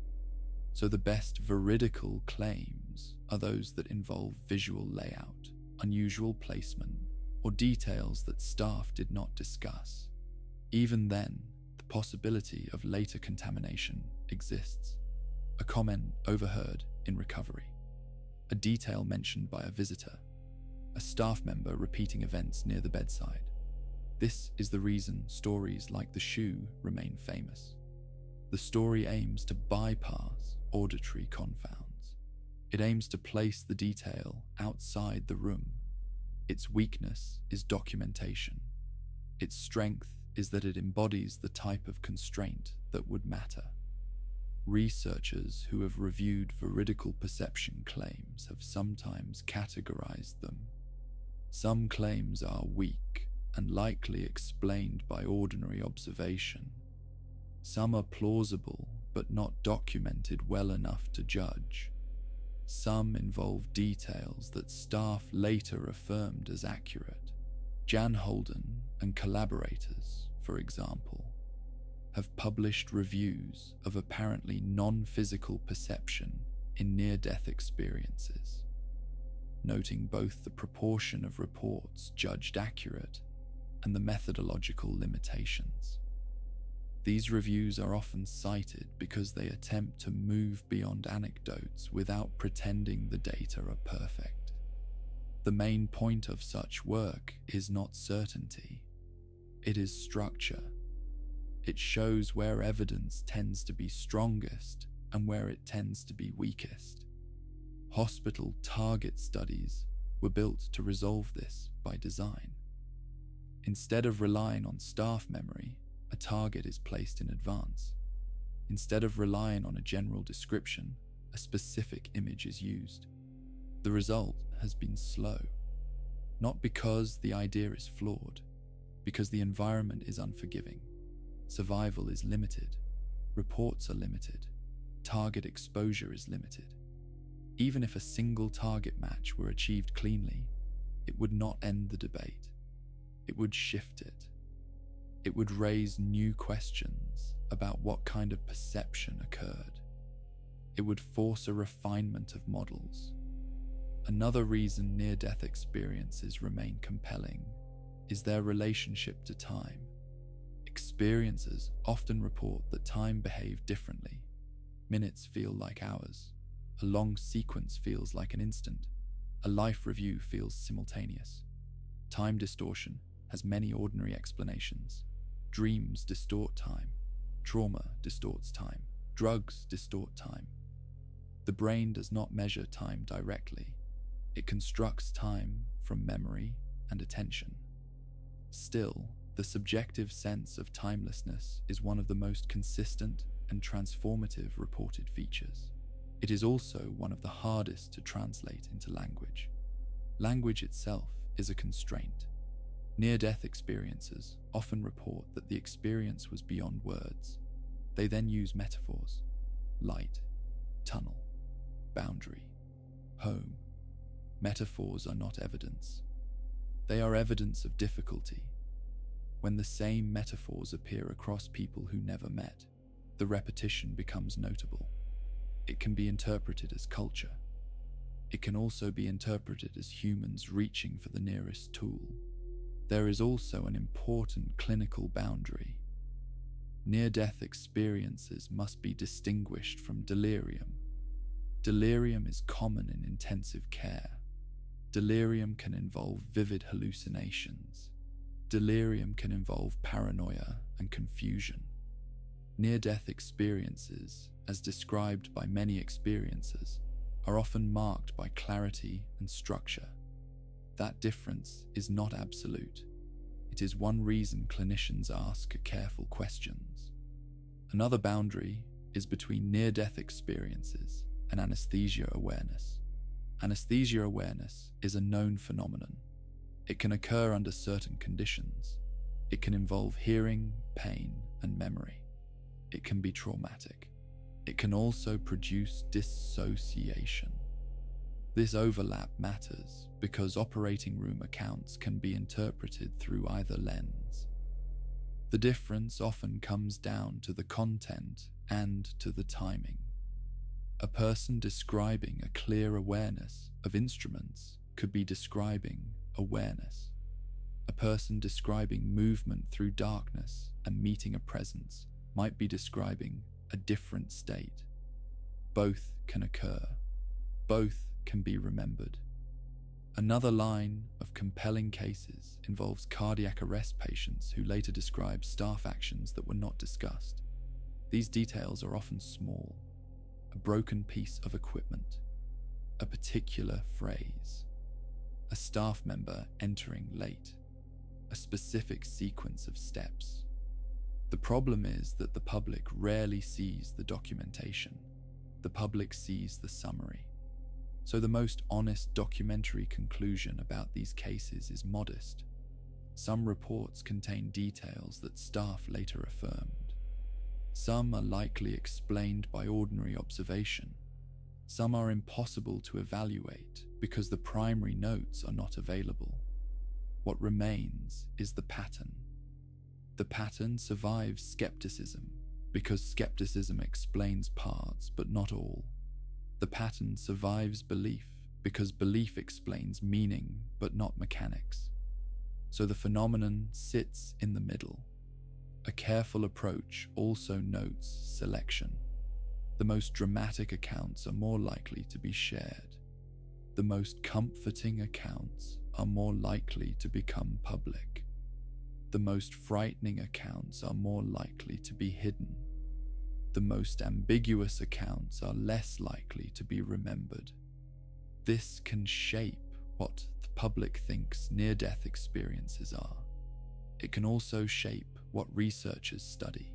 So the best veridical claims are those that involve visual layout, unusual placement, or details that staff did not discuss. Even then, the possibility of later contamination exists. A comment overheard in recovery. A detail mentioned by a visitor. A staff member repeating events near the bedside. This is the reason stories like the shoe remain famous. The story aims to bypass auditory confounds. It aims to place the detail outside the room. Its weakness is documentation. Its strength is that it embodies the type of constraint that would matter. Researchers who have reviewed veridical perception claims have sometimes categorized them. Some claims are weak and likely explained by ordinary observation. Some are plausible but not documented well enough to judge. Some involve details that staff later affirmed as accurate. Jan Holden and collaborators, for example, have published reviews of apparently non-physical perception in near-death experiences, noting both the proportion of reports judged accurate and the methodological limitations. These reviews are often cited because they attempt to move beyond anecdotes without pretending the data are perfect. The main point of such work is not certainty, it is structure. It shows where evidence tends to be strongest and where it tends to be weakest. Hospital target studies were built to resolve this by design. Instead of relying on staff memory, a target is placed in advance. Instead of relying on a general description, a specific image is used. The result has been slow, not because the idea is flawed, because the environment is unforgiving. Survival is limited, reports are limited, target exposure is limited. Even if a single target match were achieved cleanly, it would not end the debate. It would shift it. It would raise new questions about what kind of perception occurred. It would force a refinement of models. Another reason near-death experiences remain compelling is their relationship to time. Experiencers often report that time behaved differently. Minutes feel like hours. A long sequence feels like an instant. A life review feels simultaneous. Time distortion has many ordinary explanations. Dreams distort time. Trauma distorts time. Drugs distort time. The brain does not measure time directly. It constructs time from memory and attention. Still, the subjective sense of timelessness is one of the most consistent and transformative reported features. It is also one of the hardest to translate into language. Language itself is a constraint. Near-death experiencers often report that the experience was beyond words. They then use metaphors: light, tunnel, boundary, home. Metaphors are not evidence. They are evidence of difficulty. When the same metaphors appear across people who never met, the repetition becomes notable. It can be interpreted as culture. It can also be interpreted as humans reaching for the nearest tool. There is also an important clinical boundary. Near-death experiences must be distinguished from delirium. Delirium is common in intensive care. Delirium can involve vivid hallucinations. Delirium can involve paranoia and confusion. Near-death experiences, as described by many experiencers, are often marked by clarity and structure. That difference is not absolute. It is one reason clinicians ask careful questions. Another boundary is between near-death experiences and anesthesia awareness. Anesthesia awareness is a known phenomenon. It can occur under certain conditions. It can involve hearing, pain, and memory. It can be traumatic. It can also produce dissociation. This overlap matters because operating room accounts can be interpreted through either lens. The difference often comes down to the content and to the timing. A person describing a clear awareness of instruments could be describing awareness. A person describing movement through darkness and meeting a presence might be describing a different state. Both can occur. Both can be remembered. Another line of compelling cases involves cardiac arrest patients who later describe staff actions that were not discussed. These details are often small: a broken piece of equipment, a particular phrase, a staff member entering late, a specific sequence of steps. The problem is that the public rarely sees the documentation. The public sees the summary. So the most honest documentary conclusion about these cases is modest. Some reports contain details that staff later affirmed. Some are likely explained by ordinary observation. Some are impossible to evaluate because the primary notes are not available. What remains is the pattern. The pattern survives skepticism because skepticism explains parts but not all. The pattern survives belief because belief explains meaning but not mechanics. So the phenomenon sits in the middle. A careful approach also notes selection. The most dramatic accounts are more likely to be shared. The most comforting accounts are more likely to become public. The most frightening accounts are more likely to be hidden. The most ambiguous accounts are less likely to be remembered. This can shape what the public thinks near-death experiences are. It can also shape what researchers study.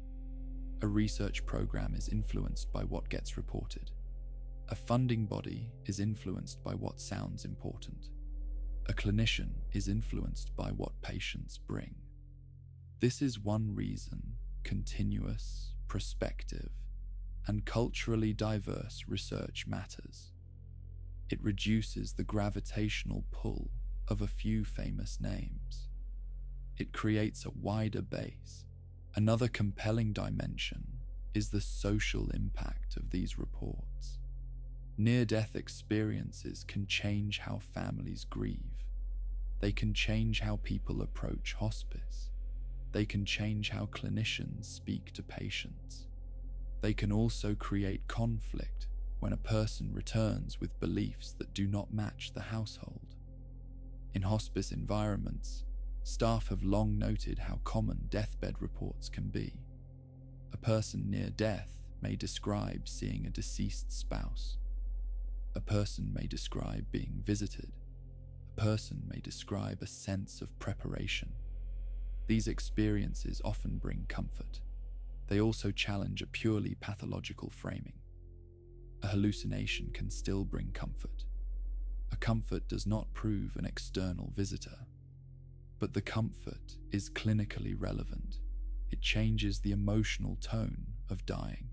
A research program is influenced by what gets reported. A funding body is influenced by what sounds important. A clinician is influenced by what patients bring. This is one reason continuous, prospective, and culturally diverse research matters. It reduces the gravitational pull of a few famous names. It creates a wider base. Another compelling dimension is the social impact of these reports. Near-death experiences can change how families grieve. They can change how people approach hospice. They can change how clinicians speak to patients. They can also create conflict when a person returns with beliefs that do not match the household. In hospice environments, staff have long noted how common deathbed reports can be. A person near death may describe seeing a deceased spouse. A person may describe being visited. A person may describe a sense of preparation. These experiences often bring comfort. They also challenge a purely pathological framing. A hallucination can still bring comfort. A comfort does not prove an external visitor, but the comfort is clinically relevant. It changes the emotional tone of dying.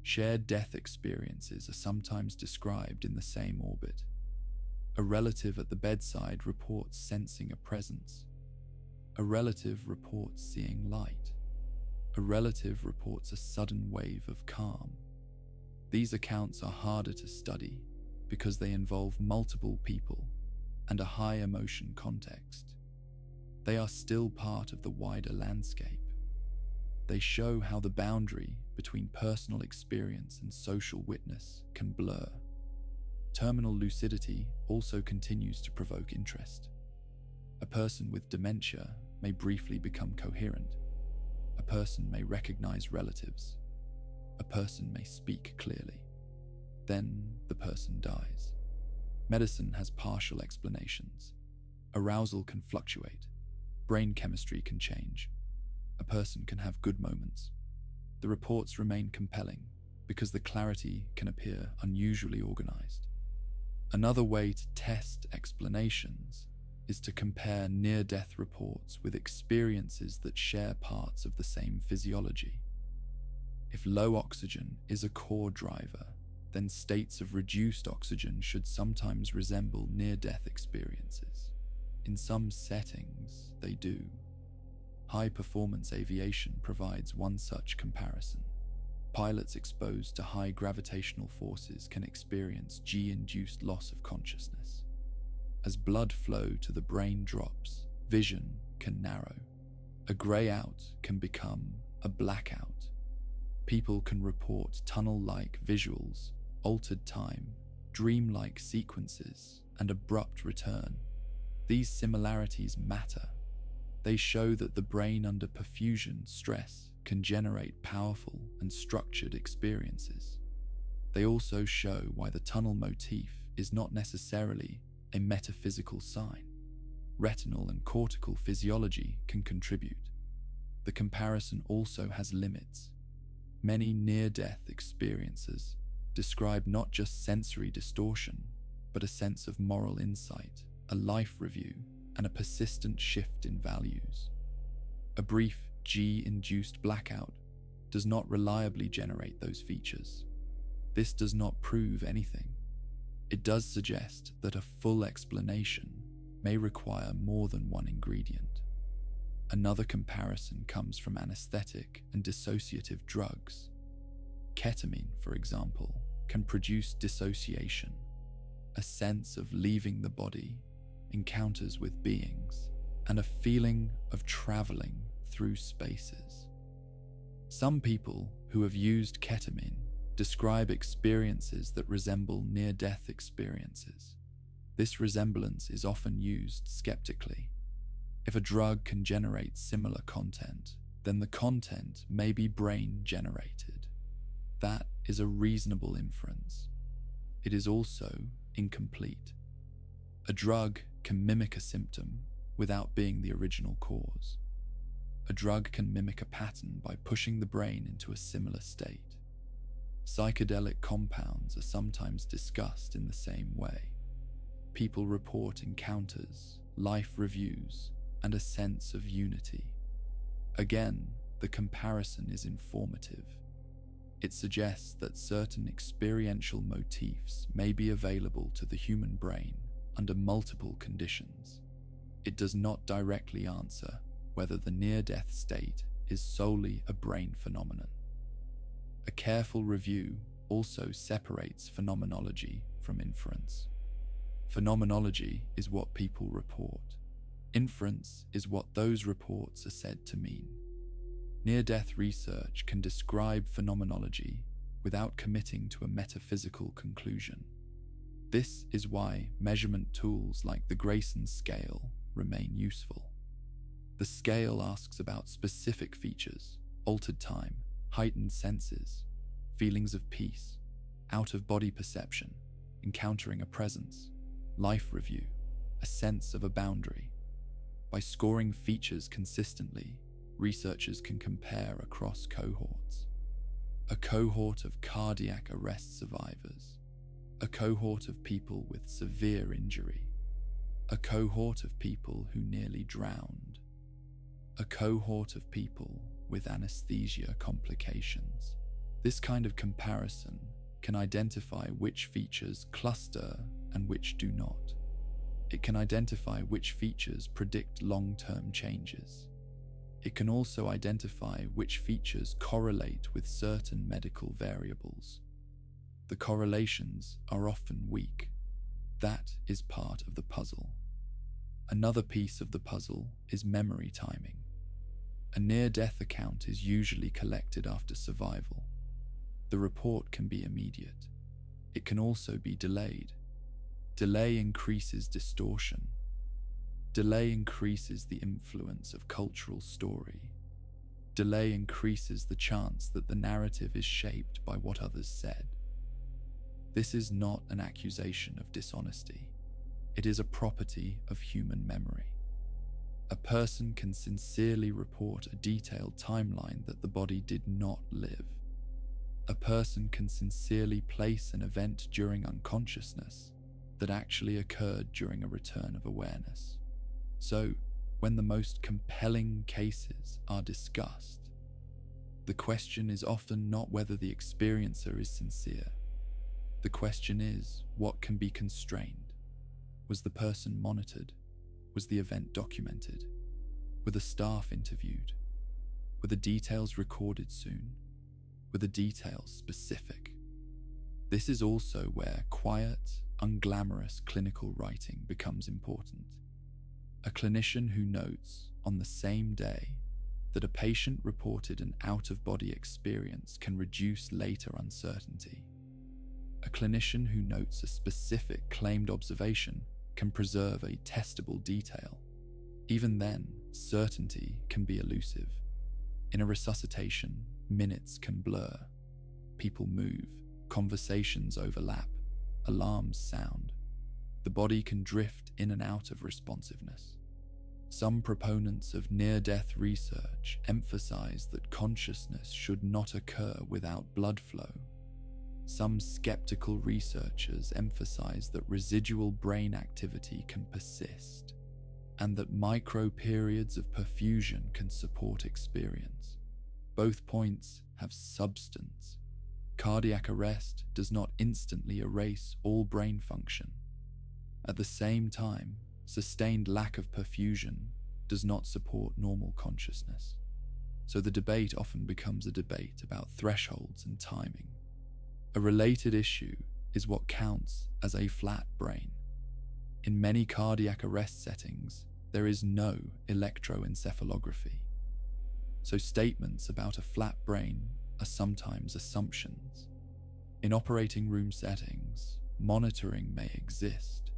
Shared death experiences are sometimes described in the same orbit. A relative at the bedside reports sensing a presence. A relative reports seeing light. A relative reports a sudden wave of calm. These accounts are harder to study because they involve multiple people and a high emotion context. They are still part of the wider landscape. They show how the boundary between personal experience and social witness can blur. Terminal lucidity also continues to provoke interest. A person with dementia may briefly become coherent. A person may recognize relatives. A person may speak clearly. Then the person dies. Medicine has partial explanations. Arousal can fluctuate. Brain chemistry can change. A person can have good moments. The reports remain compelling because the clarity can appear unusually organized. Another way to test explanations is to compare near-death reports with experiences that share parts of the same physiology. If low oxygen is a core driver, then states of reduced oxygen should sometimes resemble near-death experiences. In some settings, they do. High-performance aviation provides one such comparison. Pilots exposed to high gravitational forces can experience G-induced loss of consciousness. As blood flow to the brain drops, vision can narrow. A grey-out can become a blackout. People can report tunnel-like visuals, altered time, dream-like sequences, and abrupt return. These similarities matter. They show that the brain under perfusion stress can generate powerful and structured experiences. They also show why the tunnel motif is not necessarily a metaphysical sign. Retinal and cortical physiology can contribute. The comparison also has limits. Many near-death experiences describe not just sensory distortion, but a sense of moral insight, a life review, and a persistent shift in values. A brief G-induced blackout does not reliably generate those features. This does not prove anything. It does suggest that a full explanation may require more than one ingredient. Another comparison comes from anesthetic and dissociative drugs. Ketamine, for example, can produce dissociation, a sense of leaving the body, encounters with beings, and a feeling of traveling through spaces. Some people who have used ketamine describe experiences that resemble near-death experiences. This resemblance is often used skeptically. If a drug can generate similar content, then the content may be brain-generated. That is a reasonable inference. It is also incomplete. A drug can mimic a symptom without being the original cause. A drug can mimic a pattern by pushing the brain into a similar state. Psychedelic compounds are sometimes discussed in the same way. People report encounters, life reviews, and a sense of unity. Again, the comparison is informative. It suggests that certain experiential motifs may be available to the human brain under multiple conditions. It does not directly answer whether the near-death state is solely a brain phenomenon. A careful review also separates phenomenology from inference. Phenomenology is what people report. Inference is what those reports are said to mean. Near-death research can describe phenomenology without committing to a metaphysical conclusion. This is why measurement tools like the Grayson scale remain useful. The scale asks about specific features, altered time, heightened senses, feelings of peace, out-of-body perception, encountering a presence, life review, a sense of a boundary. By scoring features consistently, researchers can compare across cohorts. A cohort of cardiac arrest survivors, a cohort of people with severe injury, a cohort of people who nearly drowned, a cohort of people with anesthesia complications. This kind of comparison can identify which features cluster and which do not. It can identify which features predict long-term changes. It can also identify which features correlate with certain medical variables. The correlations are often weak. That is part of the puzzle. Another piece of the puzzle is memory timing. A near-death account is usually collected after survival. The report can be immediate. It can also be delayed. Delay increases distortion. Delay increases the influence of cultural story. Delay increases the chance that the narrative is shaped by what others said. This is not an accusation of dishonesty. It is a property of human memory. A person can sincerely report a detailed timeline that the body did not live. A person can sincerely place an event during unconsciousness that actually occurred during a return of awareness. So, when the most compelling cases are discussed, the question is often not whether the experiencer is sincere. The question is, what can be constrained? Was the person monitored? Was the event documented? Were the staff interviewed? Were the details recorded soon? Were the details specific? This is also where quiet, unglamorous clinical writing becomes important. A clinician who notes on the same day that a patient reported an out-of-body experience can reduce later uncertainty. A clinician who notes a specific claimed observation can preserve a testable detail. Even then, certainty can be elusive. In a resuscitation, minutes can blur. People move, conversations overlap, alarms sound. The body can drift in and out of responsiveness. Some proponents of near-death research emphasize that consciousness should not occur without blood flow. Some skeptical researchers emphasize that residual brain activity can persist, and that micro-periods of perfusion can support experience. Both points have substance. Cardiac arrest does not instantly erase all brain function. At the same time, sustained lack of perfusion does not support normal consciousness. So the debate often becomes a debate about thresholds and timing. A related issue is what counts as a flat brain. In many cardiac arrest settings, there is no electroencephalography. So statements about a flat brain are sometimes assumptions. In operating room settings, monitoring may exist,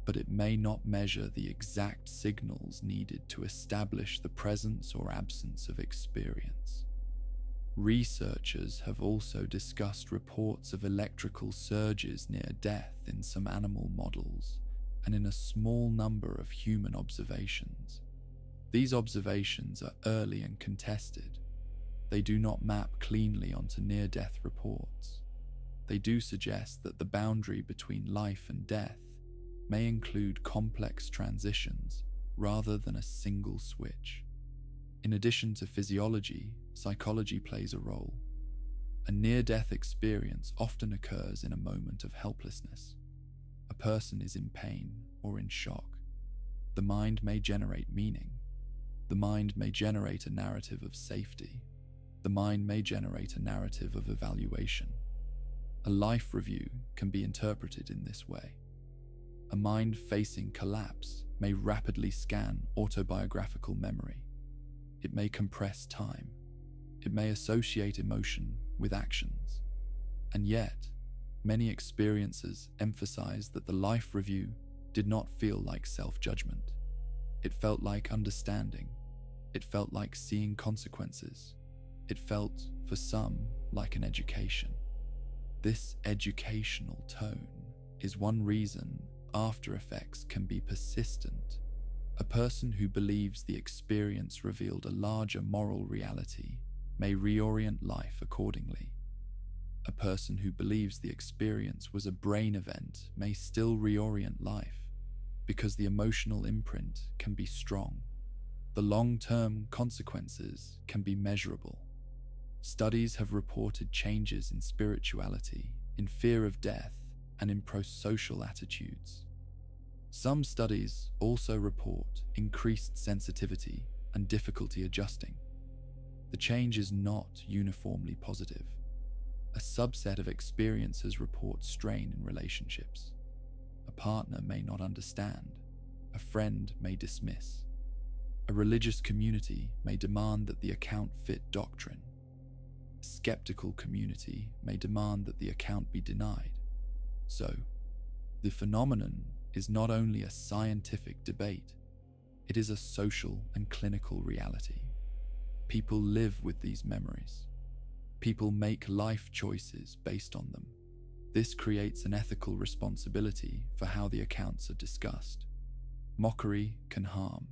but it may not measure the exact signals needed to establish the presence or absence of experience. Researchers have also discussed reports of electrical surges near death in some animal models and in a small number of human observations. These observations are early and contested. They do not map cleanly onto near-death reports. They do suggest that the boundary between life and death may include complex transitions rather than a single switch. In addition to physiology, psychology plays a role. A near-death experience often occurs in a moment of helplessness. A person is in pain or in shock. The mind may generate meaning. The mind may generate a narrative of safety. The mind may generate a narrative of evaluation. A life review can be interpreted in this way. A mind facing collapse may rapidly scan autobiographical memory. It may compress time. It may associate emotion with actions. And yet, many experiencers emphasize that the life review did not feel like self-judgment. It felt like understanding. It felt like seeing consequences. It felt, for some, like an education. This educational tone is one reason after effects can be persistent. A person who believes the experience revealed a larger moral reality may reorient life accordingly. A person who believes the experience was a brain event may still reorient life because the emotional imprint can be strong. The long-term consequences can be measurable. Studies have reported changes in spirituality, in fear of death, and in prosocial attitudes. Some studies also report increased sensitivity and difficulty adjusting. The change is not uniformly positive. A subset of experiencers report strain in relationships. A partner may not understand. A friend may dismiss. A religious community may demand that the account fit doctrine. A skeptical community may demand that the account be denied. So, the phenomenon is not only a scientific debate, it is a social and clinical reality. People live with these memories. People make life choices based on them. This creates an ethical responsibility for how the accounts are discussed. Mockery can harm.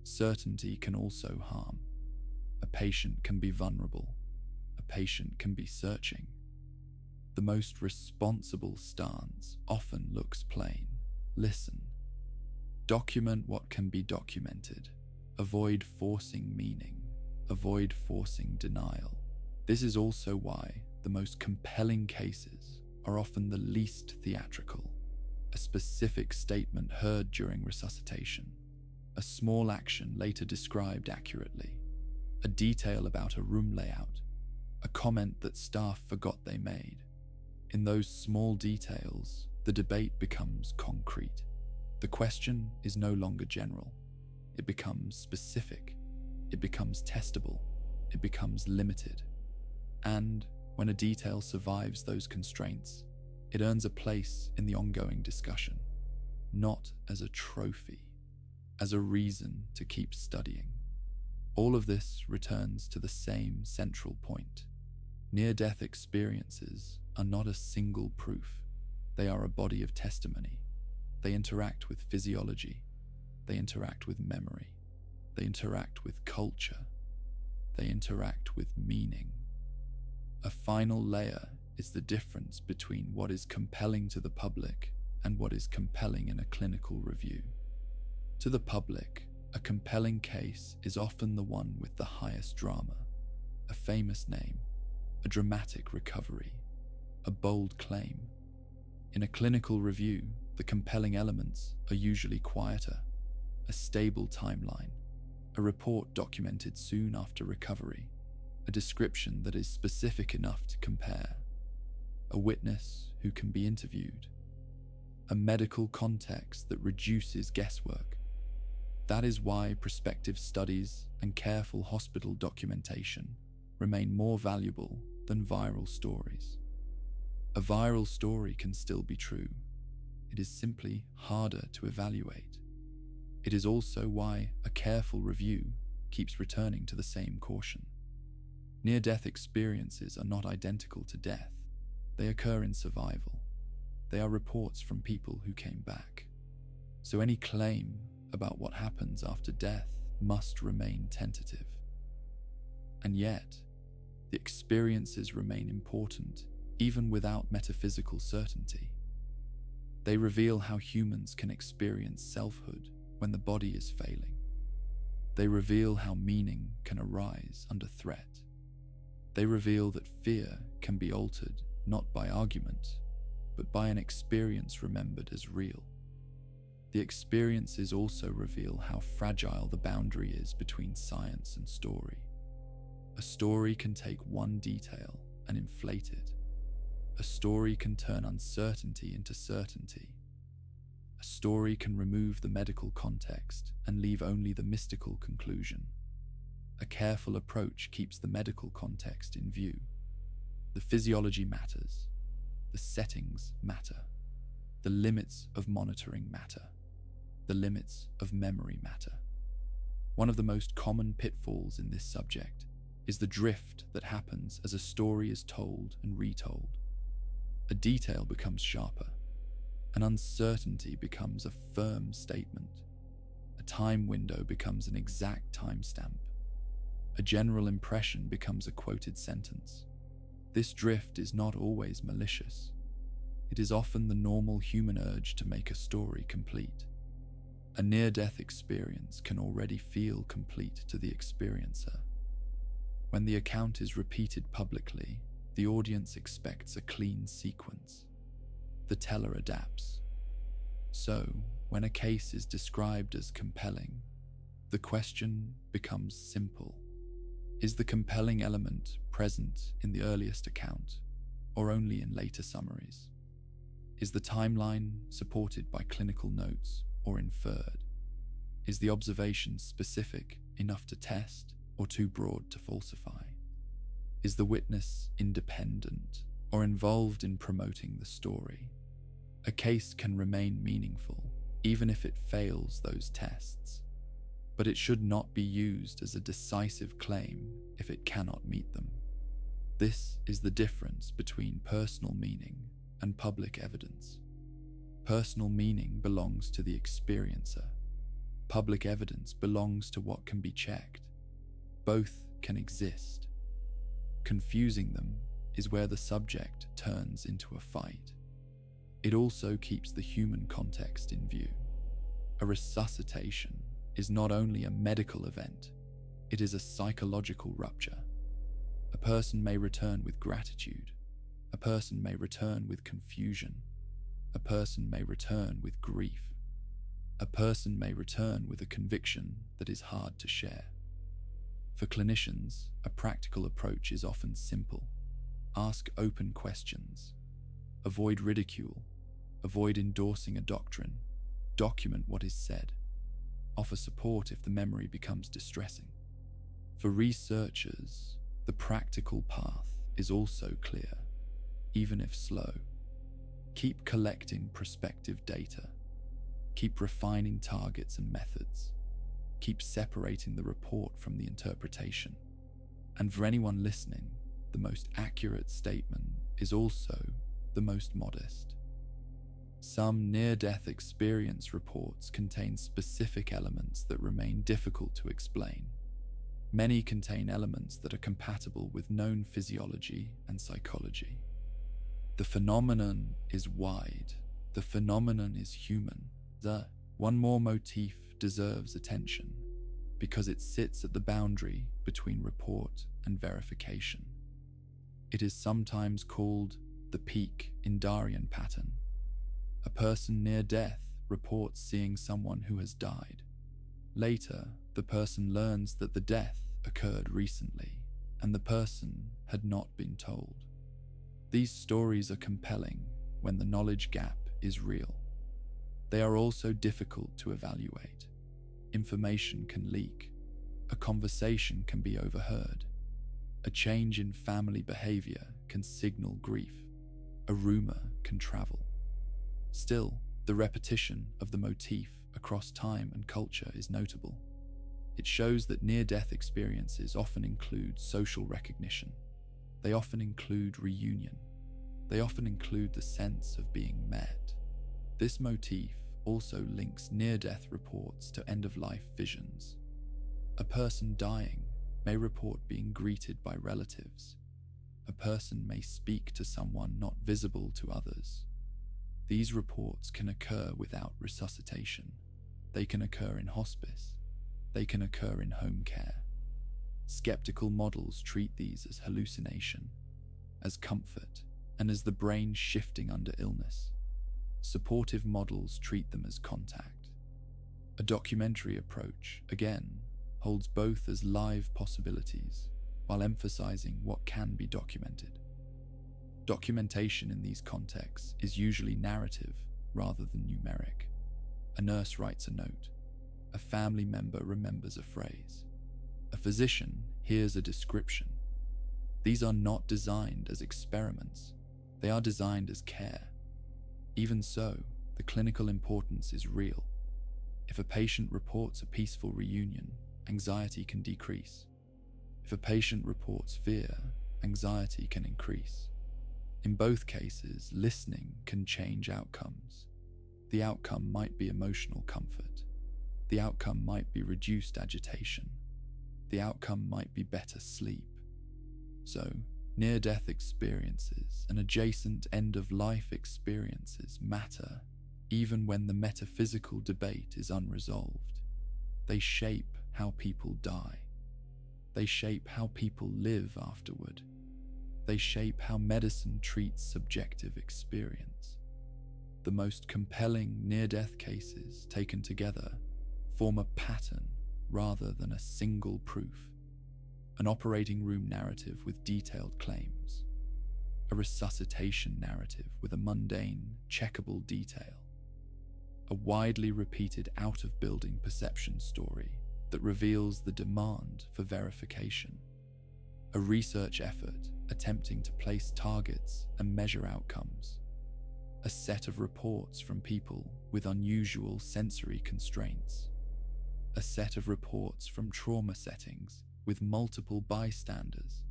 Certainty can also harm. A patient can be vulnerable. A patient can be searching. The most responsible stance often looks plain. Listen. Document what can be documented. Avoid forcing meaning. Avoid forcing denial. This is also why the most compelling cases are often the least theatrical. A specific statement heard during resuscitation. A small action later described accurately. A detail about a room layout. A comment that staff forgot they made. In those small details, the debate becomes concrete. The question is no longer general. It becomes specific. It becomes testable. It becomes limited. And when a detail survives those constraints, it earns a place in the ongoing discussion, not as a trophy, as a reason to keep studying. All of this returns to the same central point. Near-death experiences are not a single proof. They are a body of testimony. They interact with physiology. They interact with memory. They interact with culture. They interact with meaning. A final layer is the difference between what is compelling to the public and what is compelling in a clinical review. To the public, a compelling case is often the one with the highest drama, a famous name, a dramatic recovery, a bold claim. In a clinical review, the compelling elements are usually quieter, a stable timeline, a report documented soon after recovery, a description that is specific enough to compare, a witness who can be interviewed, a medical context that reduces guesswork. That is why prospective studies and careful hospital documentation remain more valuable than viral stories. A viral story can still be true. It is simply harder to evaluate. It is also why a careful review keeps returning to the same caution. Near-death experiences are not identical to death. They occur in survival. They are reports from people who came back. So any claim about what happens after death must remain tentative. And yet, the experiences remain important even without metaphysical certainty. They reveal how humans can experience selfhood when the body is failing. They reveal how meaning can arise under threat. They reveal that fear can be altered not by argument, but by an experience remembered as real. The experiences also reveal how fragile the boundary is between science and story. A story can take one detail and inflate it. A story can turn uncertainty into certainty. A story can remove the medical context and leave only the mystical conclusion. A careful approach keeps the medical context in view. The physiology matters. The settings matter. The limits of monitoring matter. The limits of memory matter. One of the most common pitfalls in this subject is the drift that happens as a story is told and retold. A detail becomes sharper. An uncertainty becomes a firm statement. A time window becomes an exact timestamp. A general impression becomes a quoted sentence. This drift is not always malicious. It is often the normal human urge to make a story complete. A near-death experience can already feel complete to the experiencer. When the account is repeated publicly, the audience expects a clean sequence. The teller adapts. So, when a case is described as compelling, the question becomes simple. Is the compelling element present in the earliest account, or only in later summaries? Is the timeline supported by clinical notes or inferred? Is the observation specific enough to test or too broad to falsify? Is the witness independent or involved in promoting the story? A case can remain meaningful even if it fails those tests, but it should not be used as a decisive claim if it cannot meet them. This is the difference between personal meaning and public evidence. Personal meaning belongs to the experiencer. Public evidence belongs to what can be checked. Both can exist. Confusing them is where the subject turns into a fight. It also keeps the human context in view. A resuscitation is not only a medical event, it is a psychological rupture. A person may return with gratitude. A person may return with confusion. A person may return with grief. A person may return with a conviction that is hard to share. For clinicians, a practical approach is often simple. Ask open questions. Avoid ridicule. Avoid endorsing a doctrine. Document what is said. Offer support if the memory becomes distressing. For researchers, the practical path is also clear, even if slow. Keep collecting prospective data. Keep refining targets and methods. Keep separating the report from the interpretation. And for anyone listening, the most accurate statement is also the most modest. Some near-death experience reports contain specific elements that remain difficult to explain. Many contain elements that are compatible with known physiology and psychology. The phenomenon is wide. The phenomenon is human. One more motif deserves attention because it sits at the boundary between report and verification. It is sometimes called the peak in Darien pattern. A person near death reports seeing someone who has died. Later, the person learns that the death occurred recently and the person had not been told. These stories are compelling when the knowledge gap is real. They are also difficult to evaluate. Information can leak. A conversation can be overheard. A change in family behavior can signal grief. A rumor can travel. Still, the repetition of the motif across time and culture is notable. It shows that near-death experiences often include social recognition. They often include reunion. They often include the sense of being met. This motif also links near-death reports to end-of-life visions. A person dying may report being greeted by relatives. A person may speak to someone not visible to others. These reports can occur without resuscitation. They can occur in hospice. They can occur in home care. Skeptical models treat these as hallucination, as comfort, and as the brain shifting under illness. Supportive models treat them as contact. A documentary approach, again, holds both as live possibilities while emphasizing what can be documented. Documentation in these contexts is usually narrative rather than numeric. A nurse writes a note. A family member remembers a phrase. A physician hears a description. These are not designed as experiments. They are designed as care. Even so, the clinical importance is real. If a patient reports a peaceful reunion, anxiety can decrease. If a patient reports fear, anxiety can increase. In both cases, listening can change outcomes. The outcome might be emotional comfort. The outcome might be reduced agitation. The outcome might be better sleep. So, near-death experiences and adjacent end-of-life experiences matter even when the metaphysical debate is unresolved. They shape how people die. They shape how people live afterward. They shape how medicine treats subjective experience. The most compelling near-death cases taken together form a pattern rather than a single proof. An operating room narrative with detailed claims. A resuscitation narrative with a mundane, checkable detail. A widely repeated out-of-building perception story that reveals the demand for verification. A research effort attempting to place targets and measure outcomes. A set of reports from people with unusual sensory constraints. A set of reports from trauma settings with multiple bystanders.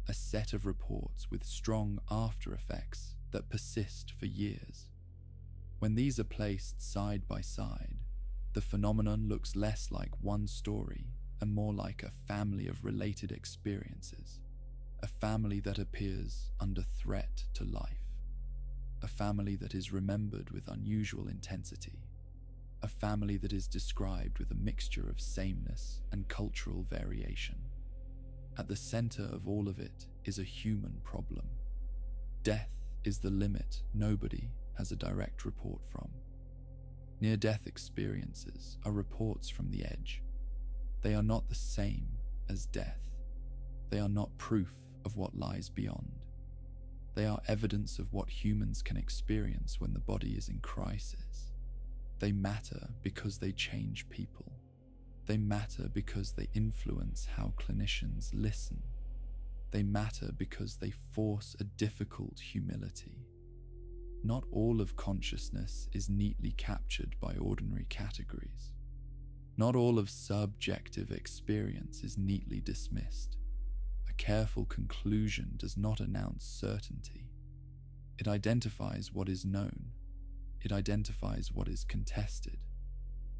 A set of reports with strong after effects that persist for years. When these are placed side by side, the phenomenon looks less like one story and more like a family of related experiences. A family that appears under threat to life. A family that is remembered with unusual intensity. A family that is described with a mixture of sameness and cultural variation. At the center of all of it is a human problem. Death is the limit nobody has a direct report from. Near-death experiences are reports from the edge. They are not the same as death. They are not proof of what lies beyond. They are evidence of what humans can experience when the body is in crisis. They matter because they change people. They matter because they influence how clinicians listen. They matter because they force a difficult humility. Not all of consciousness is neatly captured by ordinary categories. Not all of subjective experience is neatly dismissed. A careful conclusion does not announce certainty. It identifies what is known. It identifies what is contested.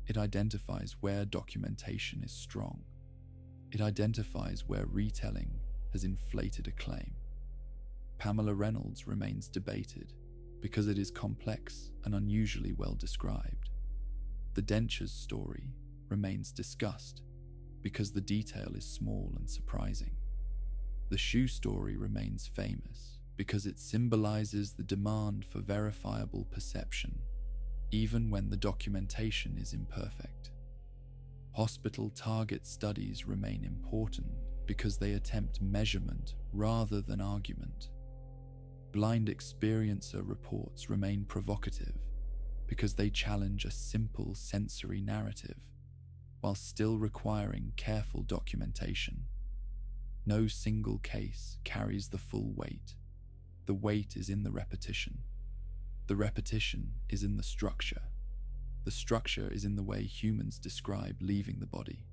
It identifies where documentation is strong. It identifies where retelling has inflated a claim. Pamela Reynolds remains debated because it is complex and unusually well described. The dentures story remains discussed because the detail is small and surprising. The shoe story remains famous because it symbolizes the demand for verifiable perception, even when the documentation is imperfect. Hospital target studies remain important because they attempt measurement rather than argument. Blind experiencer reports remain provocative because they challenge a simple sensory narrative while still requiring careful documentation. No single case carries the full weight. The weight is in the repetition. The repetition is in the structure. The structure is in the way humans describe leaving the body,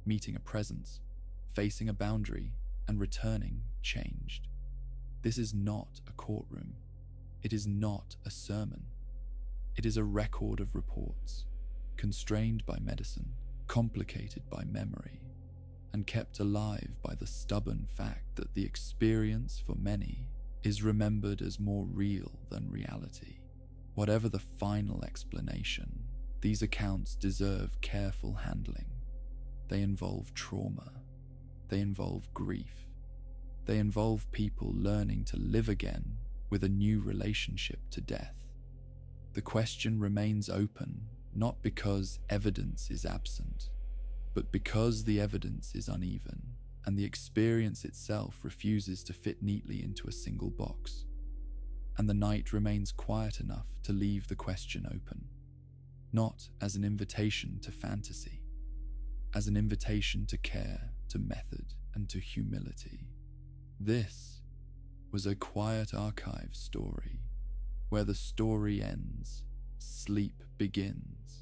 meeting a presence, facing a boundary, and returning changed. This is not a courtroom. It is not a sermon. It is a record of reports, constrained by medicine, complicated by memory, and kept alive by the stubborn fact that the experience for many is remembered as more real than reality. Whatever the final explanation, these accounts deserve careful handling. They involve trauma. They involve grief. They involve people learning to live again with a new relationship to death. The question remains open, not because evidence is absent, but because the evidence is uneven and the experience itself refuses to fit neatly into a single box. And the night remains quiet enough to leave the question open, not as an invitation to fantasy, as an invitation to care, to method, and to humility. This was a Quiet Archive story, where the story ends, sleep begins.